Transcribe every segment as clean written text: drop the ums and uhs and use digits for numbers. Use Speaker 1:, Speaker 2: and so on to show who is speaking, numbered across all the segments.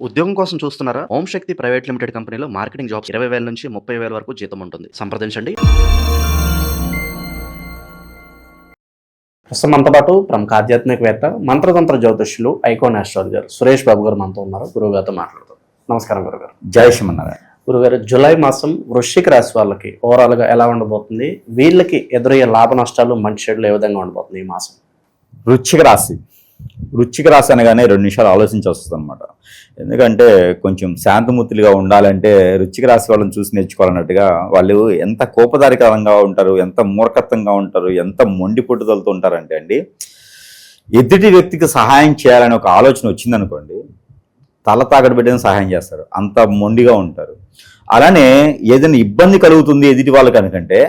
Speaker 1: ఉద్యోగం కోసం చూస్తున్నారా? ఓం శక్తి ప్రైవేట్ లిమిటెడ్ కంపెనీలో మార్కెటింగ్ జాబ్స్ 20,000 నుంచి 30,000 వరకు జీతం ఉంటుంది. సంప్రదించండి. ప్రస్తుతం మనతో పాటు ప్రముఖ ఆధ్యాత్మికవేత్త, మంత్రతంత్ర జ్యోతిష్యులు, ఐకాన్ ఆస్ట్రాలజర్ సురేష్ బాబు గారు మనతో ఉన్నారు. గురువుగారితో మాట్లాడతాం. నమస్కారం గురుగారు.
Speaker 2: జై శ్రీమన్నారాయణ.
Speaker 1: గురుగారు, జూలై మాసం వృశ్చిక రాశి వాళ్ళకి ఓవరాల్గా ఎలా ఉండబోతుంది? వీళ్ళకి ఎదురయ్యే లాభ నష్టాలు, మంచి చెడులు ఏ విధంగా ఉండబోతుంది ఈ మాసం?
Speaker 2: వృశ్చిక రాశి అనగానే 2 నిమిషాలు ఆలోచించి వస్తుంది అనమాట. ఎందుకంటే కొంచెం శాంతమూర్తులుగా ఉండాలంటే వృశ్చిక రాశి వాళ్ళని చూసి నేర్చుకోవాలన్నట్టుగా, వాళ్ళు ఎంత కోపదారికరంగా ఉంటారు, ఎంత మూర్ఖత్వంగా ఉంటారు, ఎంత మొండి పట్టుదలతో ఉంటారంటే అండి, ఎదుటి వ్యక్తికి సహాయం చేయాలని ఒక ఆలోచన వచ్చిందనుకోండి, తల తాకట్టు పెట్టిన సహాయం చేస్తారు. అంత మొండిగా ఉంటారు. అలానే ఏదైనా ఇబ్బంది కలుగుతుంది ఎదుటి వాళ్ళకి అనుకంటే,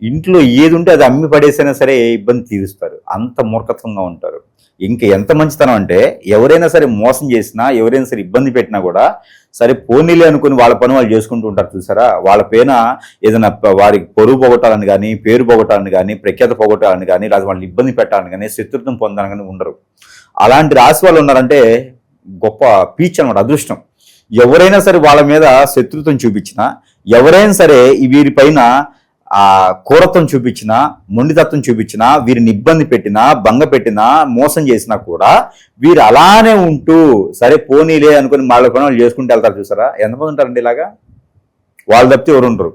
Speaker 2: ఇంట్లో ఏది ఉంటే అది అమ్మి పడేసైనా సరే ఇబ్బంది తీరుస్తారు. అంత మూర్ఖత్వంగా ఉంటారు. ఇంకా ఎంత మంచితనం అంటే, ఎవరైనా సరే మోసం చేసినా, ఎవరైనా సరే ఇబ్బంది పెట్టినా కూడా సరే పోనీలే అనుకుని వాళ్ళ పని వాళ్ళు చేసుకుంటూ ఉంటారు. చూసారా? వాళ్ళ పైన ఏదైనా వారికి పొరుగు పోగొట్టాలని కానీ, పేరు పోగొట్టాలని కానీ, ప్రఖ్యాత పోగొట్టాలని కానీ, లేదా వాళ్ళని ఇబ్బంది పెట్టాలని కానీ, శత్రుత్వం పొందాలని కానీ ఉండరు. అలాంటి రాశి వాళ్ళు ఉన్నారంటే గొప్ప పీచ్ అనమాట, అదృష్టం. ఎవరైనా సరే వాళ్ళ మీద శత్రుత్వం చూపించినా, ఎవరైనా సరే వీరిపైన క్రూరత్వం చూపించినా, మొండితత్వం చూపించినా, వీరిని ఇబ్బంది పెట్టినా, భంగ పెట్టినా, మోసం చేసినా కూడా వీరు అలానే ఉంటూ సరే పోనీలే అనుకుని వాళ్ళ పని వాళ్ళు చేసుకుంటూ వెళ్తారు. చూసారా? ఎంతమంది ఉంటారండి ఇలాగా? వాళ్ళు తప్పితే ఎవరు ఉండరు.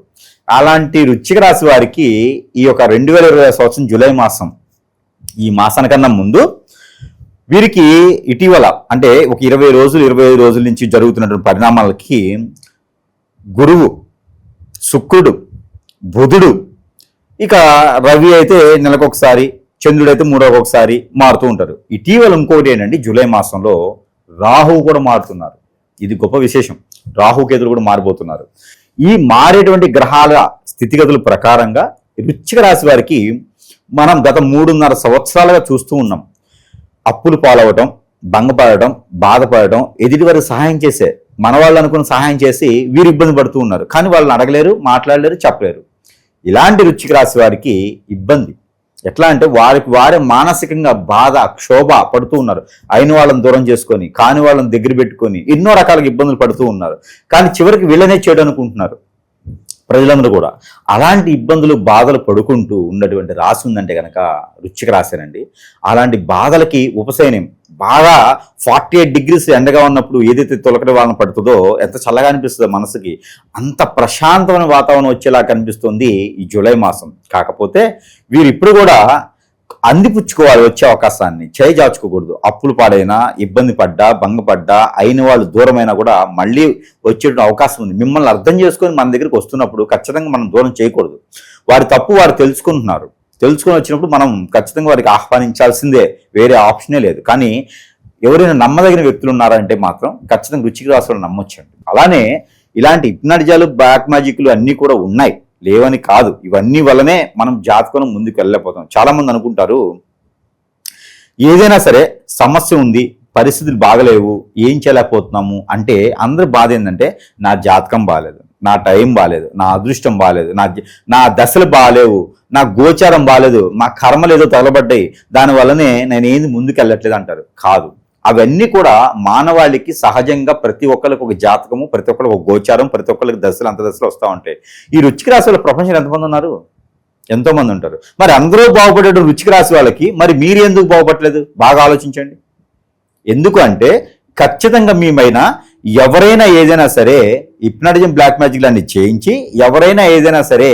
Speaker 2: అలాంటి వృశ్చిక రాశి వారికి ఈ యొక్క 2020 సంవత్సరం జూలై మాసం, ఈ మాసానికన్నా ముందు వీరికి ఇటీవల అంటే ఒక 25 రోజుల నుంచి జరుగుతున్నటువంటి పరిణామాలకి గురువు, శుక్రుడు, బుధుడు, ఇక రవి అయితే నెలకొకసారి, చంద్రుడు అయితే 3వ ఒకసారి మారుతూ ఉంటారు. ఇటీవల ఇంకోటి ఏంటంటే, జూలై మాసంలో రాహువు కూడా మారుతున్నారు. ఇది గొప్ప విశేషం. రాహుకేతులు కూడా మారిపోతున్నారు. ఈ మారేటువంటి గ్రహాల స్థితిగతుల ప్రకారంగా వృశ్చిక రాశి వారికి మనం గత 3.5 సంవత్సరాలుగా చూస్తూ ఉన్నాం. అప్పులు పాలవటం, భంగపడటం, బాధపడటం, ఎదుటి వారికి సహాయం చేసే మన వాళ్ళు అనుకుని సహాయం చేసి వీరు ఇబ్బంది పడుతూ ఉన్నారు. కానీ వాళ్ళని అడగలేరు, మాట్లాడలేరు, చెప్పలేరు. ఇలాంటి వృశ్చిక రాశి వారికి ఇబ్బంది ఎట్లా అంటే, వారే మానసికంగా బాధ, క్షోభ పడుతూ ఉన్నారు. అయిన వాళ్ళని దూరం చేసుకొని, కాని వాళ్ళని దగ్గర పెట్టుకొని ఎన్నో రకాలుగా ఇబ్బందులు పడుతూ ఉన్నారు. కానీ చివరికి వీళ్ళనే చేయడం అనుకుంటున్నారు ప్రజలందరూ కూడా. అలాంటి ఇబ్బందులు, బాధలు పడుకుంటూ ఉన్నటువంటి రాశి ఉందంటే కనుక వృశ్చిక రాశేనండి. అలాంటి బాధలకి ఉపశమనం, బాగా 48 degrees ఎండగా ఉన్నప్పుడు ఏదైతే తొలకటి వాళ్ళని పడుతుందో, ఎంత చల్లగా అనిపిస్తుందో మనసుకి, అంత ప్రశాంతమైన వాతావరణం వచ్చేలా కనిపిస్తుంది ఈ జూలై మాసం. కాకపోతే వీరు ఇప్పుడు కూడా అందిపుచ్చుకోవాలి వచ్చే అవకాశాన్ని, చేజార్చుకోకూడదు. అప్పులు పాడైనా, ఇబ్బంది పడ్డా, భంగపడ్డా, అయిన వాళ్ళు దూరమైనా కూడా మళ్ళీ వచ్చేటువంటి అవకాశం ఉంది. మిమ్మల్ని అర్థం చేసుకొని మన దగ్గరికి వస్తున్నప్పుడు ఖచ్చితంగా మనం దూరం చేయకూడదు. వారి తప్పు వారు తెలుసుకొని వచ్చినప్పుడు మనం ఖచ్చితంగా వారికి ఆహ్వానించాల్సిందే, వేరే ఆప్షనే లేదు. కానీ ఎవరైనా నమ్మదగిన వ్యక్తులు ఉన్నారంటే మాత్రం ఖచ్చితంగా వృశ్చిక రాశిలో నమ్మొచ్చండి. అలానే ఇలాంటి హిప్నాటిజాలు, బ్లాక్ మ్యాజిక్లు అన్నీ కూడా ఉన్నాయి, లేవని కాదు. ఇవన్నీ వల్లనే మనం జాతకం ముందుకు వెళ్ళలేకపోతాం. చాలా మంది అనుకుంటారు, ఏదైనా సరే సమస్య ఉంది, పరిస్థితులు బాగలేవు, ఏం చేయలేకపోతున్నాము అంటే, అందరి బాధ ఏంటంటే నా జాతకం బాగాలేదు, నా టైం బాగాలేదు, నా అదృష్టం బాగాలేదు, నా దశలు బాగాలేవు, నా గోచారం బాగాలేదు, నా కర్మలు ఏదో తగలబడ్డాయి, దానివల్లనే నేను ఏంది ముందుకు వెళ్ళట్లేదు అంటారు. కాదు, అవన్నీ కూడా మానవాళికి సహజంగా ప్రతి ఒక్కరికి ఒక జాతకము, ప్రతి ఒక్కరికి ఒక గోచారం, ప్రతి ఒక్కరికి దశలు, అంత దశలు వస్తూ ఉంటాయి. ఈ వృశ్చిక రాశి వాళ్ళ ప్రపంచంలో ఎంతమంది ఉన్నారు? ఎంతో మంది ఉంటారు. మరి అందరూ బాగుపడే వృశ్చిక రాశి వాళ్ళకి మరి మీరు ఎందుకు బాగుపడలేదు? బాగా ఆలోచించండి. ఎందుకు అంటే, ఖచ్చితంగా మీపైన ఎవరైనా ఏదైనా సరే హిప్నాటిజం, బ్లాక్ మ్యాజిక్ లాంటి చేయించి ఎవరైనా ఏదైనా సరే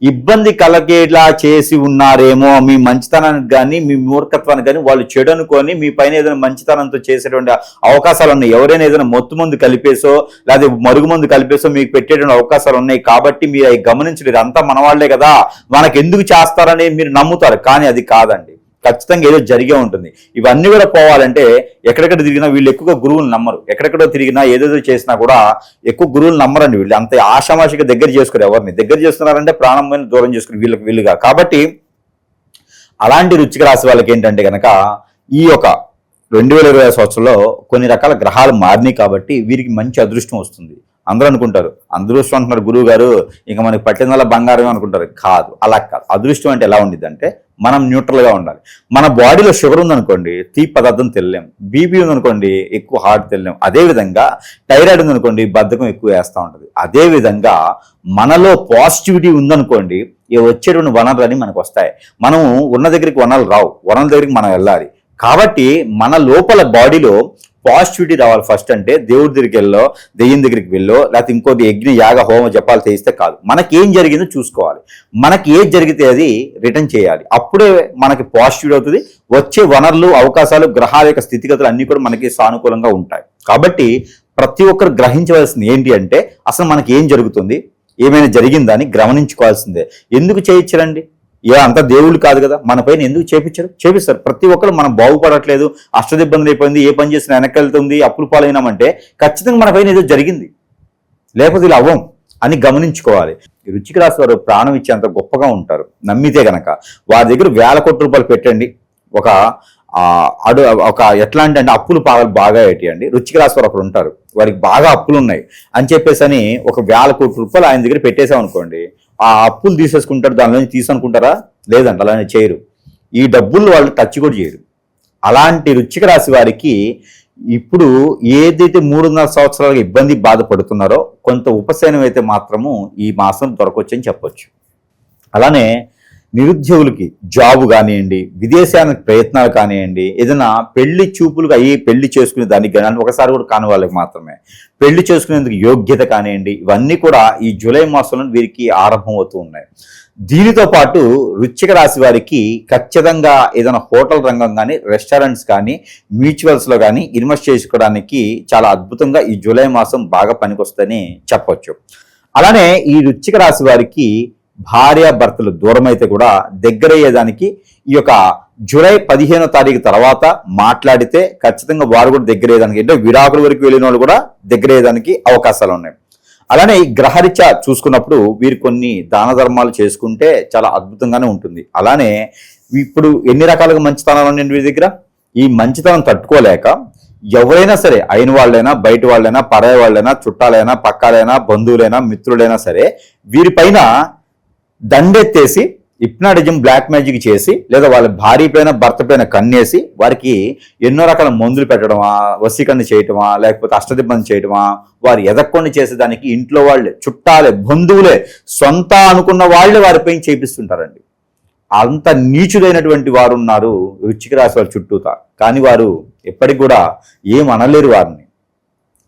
Speaker 2: ఇబ్బంది కలగేలా చేసి ఉన్నారేమో. మీ మంచితనానికి కానీ, మీ మూర్ఖత్వానికి కానీ వాళ్ళు చెడు అనుకొని మీ పైన ఏదైనా మంచితనంతో చేసేటువంటి అవకాశాలు ఉన్నాయి. ఎవరైనా ఏదైనా మొత్తు మందు కలిపేసో, లేదా మరుగు మందు కలిపేసో మీకు పెట్టేటువంటి అవకాశాలు ఉన్నాయి. కాబట్టి మీరు అవి గమనించలేరు. అంతా మన వాళ్లే కదా, మనకు ఎందుకు చేస్తారని మీరు నమ్ముతారు. కానీ అది కాదండి, ఖచ్చితంగా ఏదో జరిగే ఉంటుంది. ఇవన్నీ కూడా పోవాలంటే ఎక్కడెక్కడ తిరిగినా వీళ్ళు ఎక్కువగా గురువులు నమ్మరు. ఎక్కడెక్కడో తిరిగినా ఏదేదో చేసినా కూడా ఎక్కువ గురువులు నమ్మరండి. వీళ్ళు అంత ఆషామాషిగా దగ్గర చేసుకోరు. ఎవరిని దగ్గర చేస్తున్నారంటే ప్రాణమైన దూరం చేసుకుని వీళ్ళుగా. కాబట్టి అలాంటి వృశ్చిక రాశి వాళ్ళకి ఏంటంటే కనుక, ఈ యొక్క 2020 సంవత్సరంలో కొన్ని రకాల గ్రహాలు మారినాయి కాబట్టి వీరికి మంచి అదృష్టం వస్తుంది. అందరూ అనుకుంటారు అదృష్టం అంటున్నారు గురువు గారు, ఇంకా మనకి పట్టిందల్లా బంగారమే అనుకుంటారు. కాదు, అలా కాదు. అదృష్టం అంటే ఎలా ఉండిద్ది అంటే మనం న్యూట్రల్గా ఉండాలి. మన బాడీలో షుగర్ ఉందనుకోండి తీపి పదార్థం తినలేం, బీపీ ఉందనుకోండి ఎక్కువ హార్ట్ తినలేం, అదేవిధంగా థైరాయిడ్ ఉందనుకోండి బద్ధకం ఎక్కువ వేస్తూ ఉంటుంది. అదేవిధంగా మనలో పాజిటివిటీ ఉందనుకోండి వచ్చేటువంటి వనరులని మనకు వస్తాయి. మనం ఉన్న దగ్గరికి వనరులు రావు, వనరుల దగ్గరికి మనం వెళ్ళాలి. కాబట్టి మన లోపల బాడీలో పాజిటివిటీ రావాలి. ఫస్ట్ అంటే దేవుడి దగ్గరికి వెళ్ళో, దెయ్యం దగ్గరికి వెళ్ళో, లేకపోతే ఇంకోటి యజ్ఞ యాగ హోమ జపాలు చేయిస్తే కాదు. మనకి ఏం జరిగిందో చూసుకోవాలి, మనకి ఏది జరిగితే అది రిటర్న్ చేయాలి. అప్పుడే మనకి పాజిటివిటీ అవుతుంది. వచ్చే వనరులు, అవకాశాలు, గ్రహాల యొక్క స్థితిగతులు అన్నీ కూడా మనకి సానుకూలంగా ఉంటాయి. కాబట్టి ప్రతి ఒక్కరు గ్రహించవలసింది ఏంటి అంటే అసలు మనకి ఏం జరుగుతుంది, ఏమైనా జరిగిందా అని గమనించుకోవాల్సిందే. ఎందుకు చేయించరండి? అంతా దేవుళ్ళు కాదు కదా, మన పైన ఎందుకు చేపిస్తారు. ప్రతి ఒక్కరు మనం బాగుపడట్లేదు, అష్టదిబ్బందులు అయిపోయింది, ఏ పని చేసినా వెనక్కి వెళ్తుంది, అప్పులు పాలైనామంటే ఖచ్చితంగా మన పైన ఏదో జరిగింది, లేకపోతే ఇలా అవ్వం అని గమనించుకోవాలి. వృశ్చిక రాశి వారు ప్రాణం ఇచ్చేంత గొప్పగా ఉంటారు. నమ్మితే గనక వారి దగ్గర వేల కోట్ల రూపాయలు పెట్టండి, ఒక ఎట్లా అంటే అప్పులు బాగా ఏంటి వృశ్చిక రాశి వారు ఒకరు ఉంటారు, వారికి బాగా అప్పులు ఉన్నాయి అని చెప్పేసి అని ఒక 1000 కోట్ల రూపాయలు ఆయన దగ్గర పెట్టేసాం అనుకోండి, ఆ అప్పులు తీసేసుకుంటారు, దానిలోంచి తీసుకుంటారా? లేదంట, అలానే చేయరు. ఈ డబ్బులు వాళ్ళు టచ్ కూడా చేయరు. అలాంటి వృశ్చిక రాశి వారికి ఇప్పుడు ఏదైతే 3.5 సంవత్సరాలుగా ఇబ్బంది బాధపడుతున్నారో కొంత ఉపశమనం అయితే మాత్రము ఈ మాసం దొరకొచ్చని చెప్పొచ్చు. అలానే నిరుద్యోగులకి జాబు కానివ్వండి, విదేశానికి ప్రయత్నాలు కానివ్వండి, ఏదైనా పెళ్లి చూపులుగా అయ్యి పెళ్లి చేసుకునే దానికి కానీ ఒకసారి కూడా కాని వాళ్ళకి మాత్రమే పెళ్లి చేసుకునేందుకు యోగ్యత కానివ్వండి, ఇవన్నీ కూడా ఈ జూలై మాసంలో వీరికి ఆరంభం అవుతూ ఉన్నాయి. దీనితో పాటు వృశ్చిక రాశి వారికి ఖచ్చితంగా ఏదైనా హోటల్ రంగం కానీ, రెస్టారెంట్స్ కానీ, మ్యూచువల్స్లో కానీ ఇన్వెస్ట్ చేసుకోవడానికి చాలా అద్భుతంగా ఈ జూలై మాసం బాగా పనికొస్తుందని చెప్పొచ్చు. అలానే ఈ వృశ్చిక రాశి వారికి భార్యాభర్తలు దూరం అయితే కూడా దగ్గరయ్యేదానికి ఈ యొక్క జూలై 15వ తారీఖు తర్వాత మాట్లాడితే ఖచ్చితంగా వారు కూడా దగ్గరయ్యేదానికి, అంటే విడాకుల వరకు వెళ్ళిన వాళ్ళు కూడా దగ్గరయ్యేదానికి అవకాశాలు ఉన్నాయి. అలానే ఈ గ్రహరీత్యా చూసుకున్నప్పుడు వీరు కొన్ని దాన ధర్మాలు చేసుకుంటే చాలా అద్భుతంగానే ఉంటుంది. అలానే ఇప్పుడు ఎన్ని రకాలుగా మంచితనాలు ఉన్నాయి వీరి దగ్గర. ఈ మంచితనం తట్టుకోలేక ఎవరైనా సరే, అయిన వాళ్ళైనా, బయట వాళ్ళైనా, పరాయి వాళ్ళైనా, చుట్టాలైనా, పక్కాలైనా, బంధువులైనా, మిత్రులైనా సరే వీరిపైన దండెత్తేసి హిప్నాటిజం, బ్లాక్ మ్యాజిక్ చేసి, లేదా వాళ్ళ భార్య పైన, భర్త పైన కన్నేసి వారికి ఎన్నో రకాల మందులు పెట్టడమా, వశీకరణ చేయటమా, లేకపోతే అష్టదిబ్బంది చేయటమా, వారు ఎదక్కొని చేసేదానికి ఇంట్లో వాళ్ళే, చుట్టాలే, బంధువులే, సొంత అనుకున్న వాళ్ళే వారిపైన చేపిస్తుంటారండి. అంత నీచుడైనటువంటి వారు ఉన్నారు వృశ్చిక రాశి వారి చుట్టూతా. కానీ వారు ఎప్పటికి కూడా ఏం అనలేరు. వారిని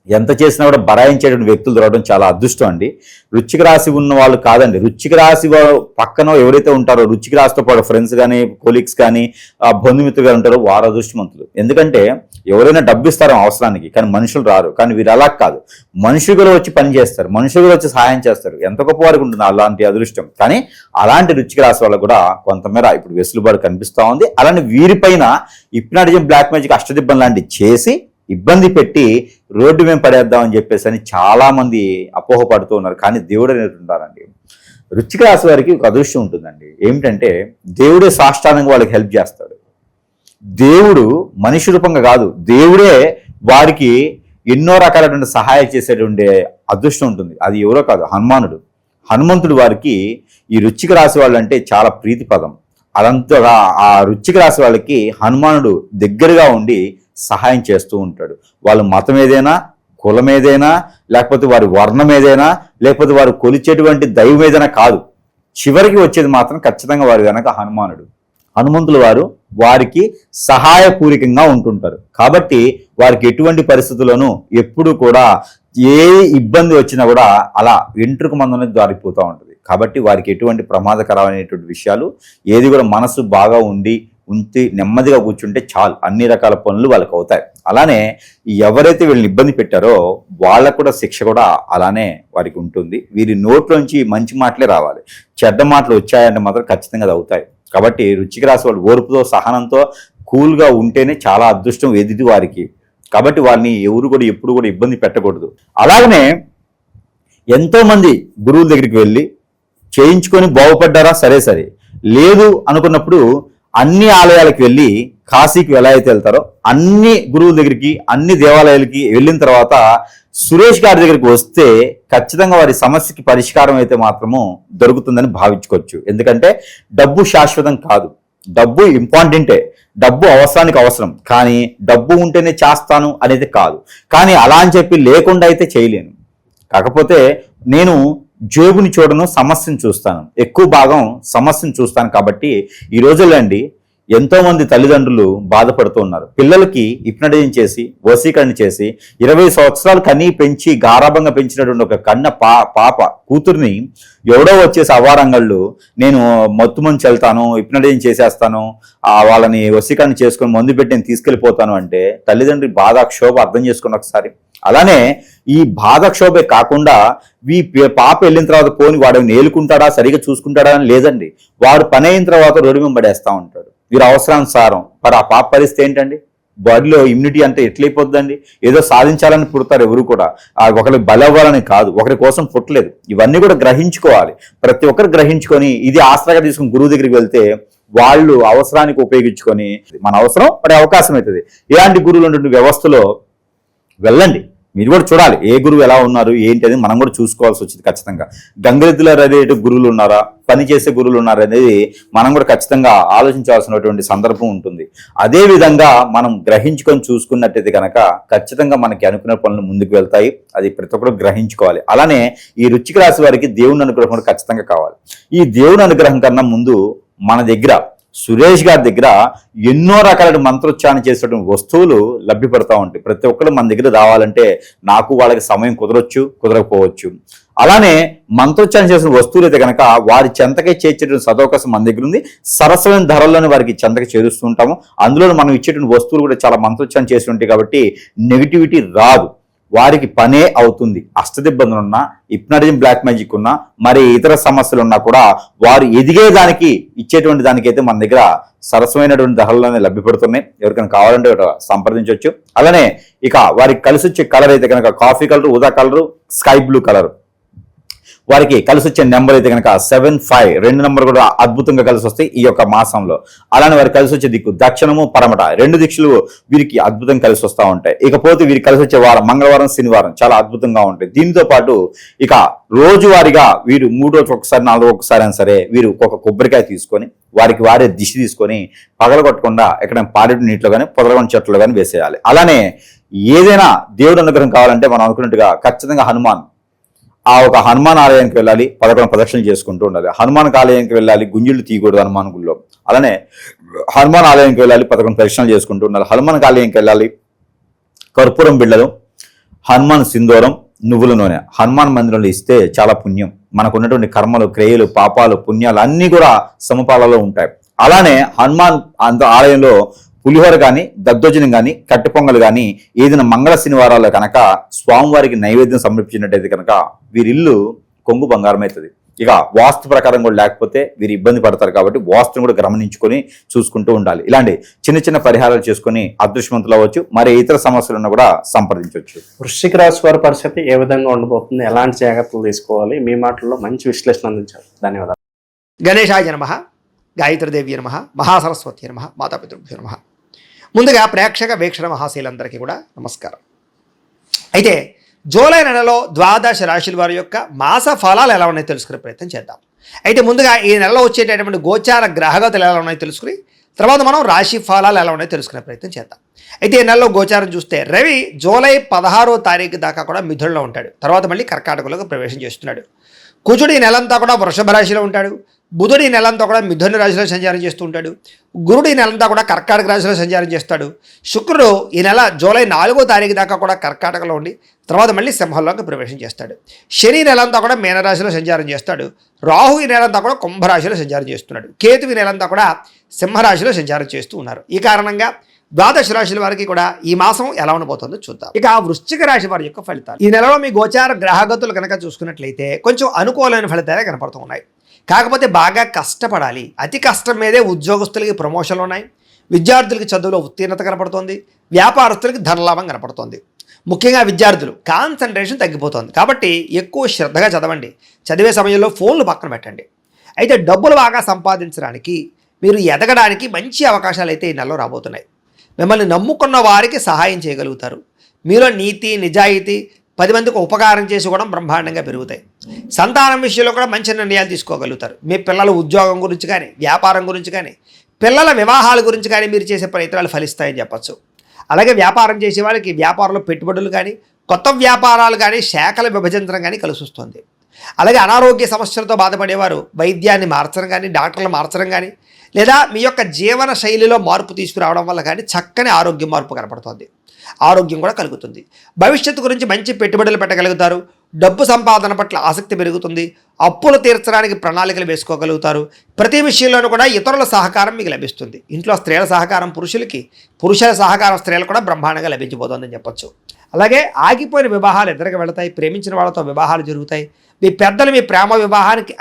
Speaker 2: ఎంత చేసినా కూడా బరాయించేటువంటి వ్యక్తులు దొరకడం చాలా అదృష్టం అండి. వృశ్చిక రాశి ఉన్న వాళ్ళు కాదండి, వృశ్చిక రాశి పక్కన ఎవరైతే ఉంటారో, వృశ్చిక రాశితో పాటు ఫ్రెండ్స్ కానీ, కొలీగ్స్ కానీ, బంధుమిత్రులు కానీ ఉంటారో వారు అదృష్టవంతులు. ఎందుకంటే ఎవరైనా డబ్బు ఇస్తారో అవసరానికి, కానీ మనుషులు రారు. కానీ వీరు అలా కాదు, మనుషులు వచ్చి పని చేస్తారు, మనుషులు వచ్చి సహాయం చేస్తారు. ఎంత గొప్ప వారికి ఉంటుంది అలాంటి అదృష్టం. కానీ అలాంటి వృశ్చిక రాశి వాళ్ళకు కూడా కొంతమేర ఇప్పుడు వెసులుబాటు కనిపిస్తూ ఉంది. అలానే వీరిపైన హిప్నాటిజం, బ్లాక్ మ్యాజిక్, అష్టదిబ్బం లాంటివి చేసి ఇబ్బంది పెట్టి రోడ్డు మేము పడేద్దామని చెప్పేసి అని చాలా మంది అపోహపడుతూ ఉన్నారు. కానీ దేవుడు అనేది ఉంటారండి. వృశ్చిక రాశి వారికి ఒక అదృష్టం ఉంటుందండి. ఏమిటంటే దేవుడే సాష్టాంగంగా వాళ్ళకి హెల్ప్ చేస్తాడు. దేవుడు మనిషి రూపంగా కాదు, దేవుడే వారికి ఎన్నో రకాలైన సహాయం చేసేటువంటి అదృష్టం ఉంటుంది. అది ఎవరో కాదు, హనుమంతుడు వారికి ఈ వృశ్చిక రాశి వాళ్ళంటే చాలా ప్రీతి పదం. అదంతగా ఆ వృశ్చిక రాశి వాళ్ళకి హనుమానుడు దగ్గరగా ఉండి సహాయం చేస్తూ ఉంటాడు. వాళ్ళ మతం ఏదైనా, కులం ఏదైనా, లేకపోతే వారి వర్ణం ఏదైనా, లేకపోతే వారు కొలిచేటువంటి దైవం ఏదైనా కాదు, చివరికి వచ్చేది మాత్రం ఖచ్చితంగా వారు కనుక హనుమంతుల వారు వారికి సహాయపూరికంగా ఉంటుంటారు. కాబట్టి వారికి ఎటువంటి పరిస్థితుల్లోనూ ఎప్పుడు కూడా ఏ ఇబ్బంది వచ్చినా కూడా అలా వెంట్రుక మందనే జారిపోతూ ఉంటుంది. కాబట్టి వారికి ఎటువంటి ప్రమాదకరమైనటువంటి విషయాలు ఏది కూడా మనసు బాగా ఉండి నెమ్మదిగా కూర్చుంటే చాలు, అన్ని రకాల పనులు వాళ్ళకి అవుతాయి. అలానే ఎవరైతే వీళ్ళని ఇబ్బంది పెట్టారో వాళ్ళకు కూడా శిక్ష కూడా అలానే వారికి ఉంటుంది. వీరి నోట్లోంచి మంచి మాటలే రావాలి, చెడ్డ మాటలు వచ్చాయంటే మాత్రం ఖచ్చితంగా అది అవుతాయి. కాబట్టి వృశ్చిక రాశి వాళ్ళు ఓర్పుతో, సహనంతో, కూల్గా ఉంటేనే చాలా అదృష్టం ఎదుటి వారికి. కాబట్టి వాళ్ళని ఎవరు కూడా ఎప్పుడు కూడా ఇబ్బంది పెట్టకూడదు. అలాగనే ఎంతోమంది గురువుల దగ్గరికి వెళ్ళి చేయించుకొని బాగుపడ్డారా, సరే లేదు అనుకున్నప్పుడు అన్ని ఆలయాలకు వెళ్ళి, కాశీకి ఎలా అయితే వెళ్తారో అన్ని గురువుల దగ్గరికి, అన్ని దేవాలయాలకి వెళ్ళిన తర్వాత సురేష్ గారి దగ్గరికి వస్తే ఖచ్చితంగా వారి సమస్యకి పరిష్కారం అయితే మాత్రము దొరుకుతుందని భావించుకోవచ్చు. ఎందుకంటే డబ్బు శాశ్వతం కాదు, డబ్బు ఇంపార్టెంటే, డబ్బు అవసరానికి అవసరం, కానీ డబ్బు ఉంటేనే చేస్తాను అనేది కాదు. కానీ అలా అని చెప్పి లేకుండా అయితే చేయలేను. కాకపోతే నేను జేబుని చూడను, సమస్యను చూస్తాను, ఎక్కువ భాగం సమస్యను చూస్తాను. కాబట్టి ఈ రోజుల్లో అండి ఎంతో మంది తల్లిదండ్రులు బాధపడుతూ ఉన్నారు. పిల్లలకి హిప్నటైజింగ్ చేసి, వశీకరణ చేసి 20 సంవత్సరాలు కనీ పెంచి గారాభంగా పెంచినటువంటి ఒక పాప కూతుర్ని ఎవడో వచ్చేసి అవారంగళ్ళు నేను మత్తుమంచి వెళ్తాను, హిప్నటైజింగ్ చేసేస్తాను, వాళ్ళని వశీకరణ చేసుకొని మందు పెట్టి నేను తీసుకెళ్ళిపోతాను అంటే తల్లిదండ్రి బాధ క్షోభ అర్థం చేసుకుని ఒకసారి. అలానే ఈ బాధ క్షోభే కాకుండా పాప వెళ్ళిన తర్వాత పోని వాడు నేలుకుంటాడా, సరిగా చూసుకుంటాడా అని లేదండి. వాడు పని అయిన తర్వాత రోడ్డు మీద పడేస్తూ ఉంటాడు. వీరు అవసరానుసారం. మరి ఆ పాప పరిస్థితి ఏంటండి? బాడీలో ఇమ్యూనిటీ అంటే ఎట్లయిపోద్దండి? ఏదో సాధించాలని పుడతారు ఎవరు కూడా, ఒకరి బలవ్వాలని కాదు, ఒకరి కోసం పుట్టలేదు. ఇవన్నీ కూడా గ్రహించుకోవాలి. ప్రతి ఒక్కరు గ్రహించుకొని ఇది ఆసరాగా తీసుకుని గురువు దగ్గరికి వెళ్తే వాళ్ళు అవసరానికి ఉపయోగించుకొని మన అవసరం పడే అవకాశం అవుతుంది. ఇలాంటి గురువులు ఉన్నటువంటి వ్యవస్థలో వెళ్ళండి. మీరు కూడా చూడాలి ఏ గురువు ఎలా ఉన్నారు ఏంటి అనేది మనం కూడా చూసుకోవాల్సి వచ్చింది ఖచ్చితంగా. గంగిరెద్దుల అదే గురువులు ఉన్నారా, పని చేసే గురువులు ఉన్నారా అనేది మనం కూడా ఖచ్చితంగా ఆలోచించాల్సినటువంటి సందర్భం ఉంటుంది. అదే విధంగా మనం గ్రహించుకొని చూసుకున్నట్టయితే కనుక ఖచ్చితంగా మనకి అనుకున్న పనులు ముందుకు వెళ్తాయి. అది ప్రతి ఒక్కరు గ్రహించుకోవాలి. అలానే ఈ వృశ్చిక రాశి వారికి దేవుని అనుగ్రహం కూడా ఖచ్చితంగా కావాలి. ఈ దేవుని అనుగ్రహం కన్నా ముందు మన దగ్గర సురేష్ గారి దగ్గర ఎన్నో రకాల మంత్రోచ్చారణ చేసేటువంటి వస్తువులు లభ్యపడతా ఉంటాయి. ప్రతి ఒక్కరు మన దగ్గర రావాలంటే నాకు వాళ్ళకి సమయం కుదరొచ్చు, కుదరకపోవచ్చు. అలానే మంత్రోచ్చారణ చేసిన వస్తువులు అయితే కనుక వారి చెంతకే చేర్చేటువంటి సదవకాశం మన దగ్గర ఉంది. సరసమైన ధరల్లోనే వారికి చెంతకి చేరుస్తూ ఉంటాము. అందులో మనం ఇచ్చేటువంటి వస్తువులు కూడా చాలా మంత్రోచ్చారణ చేసి ఉంటాయి కాబట్టి నెగిటివిటీ రాదు, వారికి పనే అవుతుంది. అష్టదిబ్బందులు ఉన్నా, హిప్నటిజం, బ్లాక్ మ్యాజిక్ ఉన్నా, మరి ఇతర సమస్యలు ఉన్నా కూడా వారు ఎదిగేదానికి ఇచ్చేటువంటి దానికైతే మన దగ్గర సరసమైనటువంటి ధరల్లోనే లభ్యపడుతున్నాయి. ఎవరికైనా కావాలంటే సంప్రదించవచ్చు. అలానే ఇక వారికి కలిసి వచ్చే కలర్ అయితే కనుక కాఫీ కలర్, ఊదా కలరు, స్కై బ్లూ కలర్. వారికి కలిసి వచ్చే నెంబర్ అయితే కనుక 75, 2 నెంబర్ కూడా అద్భుతంగా కలిసి వస్తాయి ఈ యొక్క మాసంలో. అలానే వారికి కలిసి వచ్చే దిక్కు దక్షిణము, పడమట 2 దిక్కులు వీరికి అద్భుతంగా కలిసి వస్తూ ఉంటాయి. ఇకపోతే వీరికి కలిసి వచ్చే వారం మంగళవారం, శనివారం చాలా అద్భుతంగా ఉంటాయి. దీంతో పాటు ఇక రోజువారీగా వీరు 3 రోజులకు ఒకసారి, 4 రోజులకు ఒకసారి అయినా సరే వీరు ఒక కొబ్బరికాయ తీసుకొని వారికి వారే దిష్టి తీసుకొని పగలగొట్టకుండా ఎక్కడ పారేడు నీటిలో కానీ పొదలగొండ చెట్లు కానీ వేసేయాలి. అలానే ఏదైనా దేవుడు అనుగ్రహం కావాలంటే మనం అనుకున్నట్టుగా ఖచ్చితంగా ఆ ఒక హనుమాన్ ఆలయానికి వెళ్ళాలి, 11 ప్రదక్షిణలు చేసుకుంటూ ఉండాలి. హనుమాన్ ఆలయానికి వెళ్ళాలి, గుంజులు తీయకూడదు హనుమాన్ గుళ్ళో. అలానే హనుమాన్ ఆలయానికి వెళ్ళాలి, 11 ప్రదక్షిణలు చేసుకుంటూ ఉండాలి. హనుమాన్ ఆలయానికి వెళ్ళాలి, కర్పూరం బిళ్ళలు, హనుమాన్ సింధూరం, నువ్వుల నూనె హనుమాన్ మందిరంలో ఇస్తే చాలా పుణ్యం. మనకు ఉన్నటువంటి కర్మలు, క్రియలు, పాపాలు, పుణ్యాలు అన్నీ కూడా సమపాలలో ఉంటాయి. అలానే హనుమాన్ ఆలయంలో పులిహోర కానీ, దద్దోజనం కానీ, కట్టె పొంగలు కానీ ఏదైనా మంగళ శనివారాల్లో కనుక స్వామివారికి నైవేద్యం సమర్పించినట్టయితే కనుక వీరిల్లు కొంగు బంగారం అవుతుంది. ఇక వాస్తు ప్రకారం కూడా లేకపోతే వీరు ఇబ్బంది పడతారు. కాబట్టి వాస్తుని కూడా గమనించుకొని చూసుకుంటూ ఉండాలి. ఇలాంటి చిన్న చిన్న పరిహారాలు చేసుకుని అదృష్టవంతులు అవ్వచ్చు. మరి ఇతర సమస్యలను కూడా సంప్రదించవచ్చు.
Speaker 1: వృశ్చిక రాశి వారి పరిస్థితి ఏ విధంగా ఉండబోతుంది, ఎలాంటి జాగ్రత్తలు తీసుకోవాలి, మీ మాటల్లో మంచి విశ్లేషణ అందించారు. ధన్యవాదాలు.
Speaker 3: గణేశాయ నమః, గాయత్రీదేవి నమః, మహాసరస్వతి నమః, మాతాపితృభ్యో నమః. ముందుగా ప్రేక్షక వీక్షణ మహాశీలందరికీ కూడా నమస్కారం. అయితే జూలై నెలలో 12 రాశుల వారి యొక్క మాస ఫలాలు ఎలా ఉన్నాయో తెలుసుకునే ప్రయత్నం చేద్దాం. అయితే ముందుగా ఈ నెలలో వచ్చేటటువంటి గోచార గ్రహగతులు ఎలా ఉన్నాయో తెలుసుకుని తర్వాత మనం రాశి ఫలాలు ఎలా ఉన్నాయో తెలుసుకునే ప్రయత్నం చేద్దాం. అయితే ఈ నెలలో గోచారం చూస్తే రవి జూలై 16వ తారీఖు దాకా కూడా మిథునంలో ఉంటాడు. తర్వాత మళ్ళీ కర్కాటకంలోకి ప్రవేశం చేస్తున్నాడు. కుజుడు ఈ నెలంతా కూడా వృషభ రాశిలో ఉంటాడు. బుధుడు ఈ నెలంతా కూడా మిథున రాశిలో సంచారం చేస్తూ ఉంటాడు. గురుడు ఈ నెలంతా కూడా కర్కాటక రాశిలో సంచారం చేస్తాడు. శుక్రుడు ఈ నెల జూలై 4వ తారీఖు దాకా కూడా కర్కాటకలో ఉండి తర్వాత మళ్ళీ సింహంలోకి ప్రవేశం చేస్తాడు. శని నెలంతా కూడా మీనరాశిలో సంచారం చేస్తాడు. రాహు ఈ నెలంతా కూడా కుంభరాశిలో సంచారం చేస్తున్నాడు. కేతు ఈ నెలంతా కూడా సింహరాశిలో సంచారం చేస్తూ ఉన్నారు. ఈ కారణంగా 12 రాశుల వారికి కూడా ఈ మాసం ఎలా ఉండబోతుందో చూద్దాం. ఇక వృశ్చిక రాశి వారి యొక్క ఫలితాలు. ఈ నెలలో మీ గోచార గ్రహగతులు కనుక చూసుకున్నట్లయితే కొంచెం అనుకూలమైన ఫలితాలే కనపడుతూ ఉన్నాయి. కాకపోతే బాగా కష్టపడాలి. అతి కష్టం మీదే ఉద్యోగస్తులకి ప్రమోషన్లు ఉన్నాయి. విద్యార్థులకి చదువులో ఉత్తీర్ణత కనపడుతోంది. వ్యాపారస్తులకి ధనలాభం కనపడుతోంది. ముఖ్యంగా విద్యార్థులు కాన్సన్ట్రేషన్ తగ్గిపోతుంది. కాబట్టి ఎక్కువ శ్రద్ధగా చదవండి. చదివే సమయంలో ఫోన్లు పక్కన పెట్టండి. అయితే డబ్బులు బాగా సంపాదించడానికి, మీరు ఎదగడానికి మంచి అవకాశాలు అయితే ఈ నెలలో రాబోతున్నాయి. మిమ్మల్ని నమ్ముకున్న వారికి సహాయం చేయగలుగుతారు. మీలో నీతి, నిజాయితీ, 10 మందికి ఉపకారం చేసి కూడా బ్రహ్మాండంగా పెరుగుతాయి. సంతానం విషయంలో కూడా మంచి నిర్ణయాలు తీసుకోగలుగుతారు. మీ పిల్లల ఉద్యోగం గురించి కానీ, వ్యాపారం గురించి కానీ, పిల్లల వివాహాల గురించి కానీ మీరు చేసే ప్రయత్నాలు ఫలిస్తాయని చెప్పచ్చు. అలాగే వ్యాపారం చేసే వాళ్ళకి వ్యాపారంలో పెట్టుబడులు కానీ, కొత్త వ్యాపారాలు కానీ, శాఖల విభజించడం కానీ కలిసి వస్తుంది. అలాగే అనారోగ్య సమస్యలతో బాధపడేవారు వైద్యాన్ని మార్చడం కానీ, డాక్టర్లు మార్చడం కానీ, లేదా మీ యొక్క జీవన శైలిలో మార్పు తీసుకురావడం వల్ల కానీ చక్కని ఆరోగ్య మార్పు కనపడుతుంది. ఆరోగ్యం కూడా కలుగుతుంది. భవిష్యత్తు గురించి మంచి పెట్టుబడులు పెట్టగలుగుతారు. డబ్బు సంపాదన పట్ల ఆసక్తి పెరుగుతుంది. అప్పులు తీర్చడానికి ప్రణాళికలు వేసుకోగలుగుతారు. ప్రతి విషయంలోనూ కూడా ఇతరుల సహకారం మీకు లభిస్తుంది. ఇంట్లో స్త్రీల సహకారం పురుషులకి, పురుషుల సహకారం స్త్రీలకు కూడా బ్రహ్మాండంగా లభించబోతోందని చెప్పొచ్చు. అలాగే ఆగిపోయిన వివాహాలు ఎదురుగా వెళతాయి. ప్రేమించిన వాళ్ళతో వివాహాలు జరుగుతాయి. మీ పెద్దలు మీ ప్రేమ వివాహానికి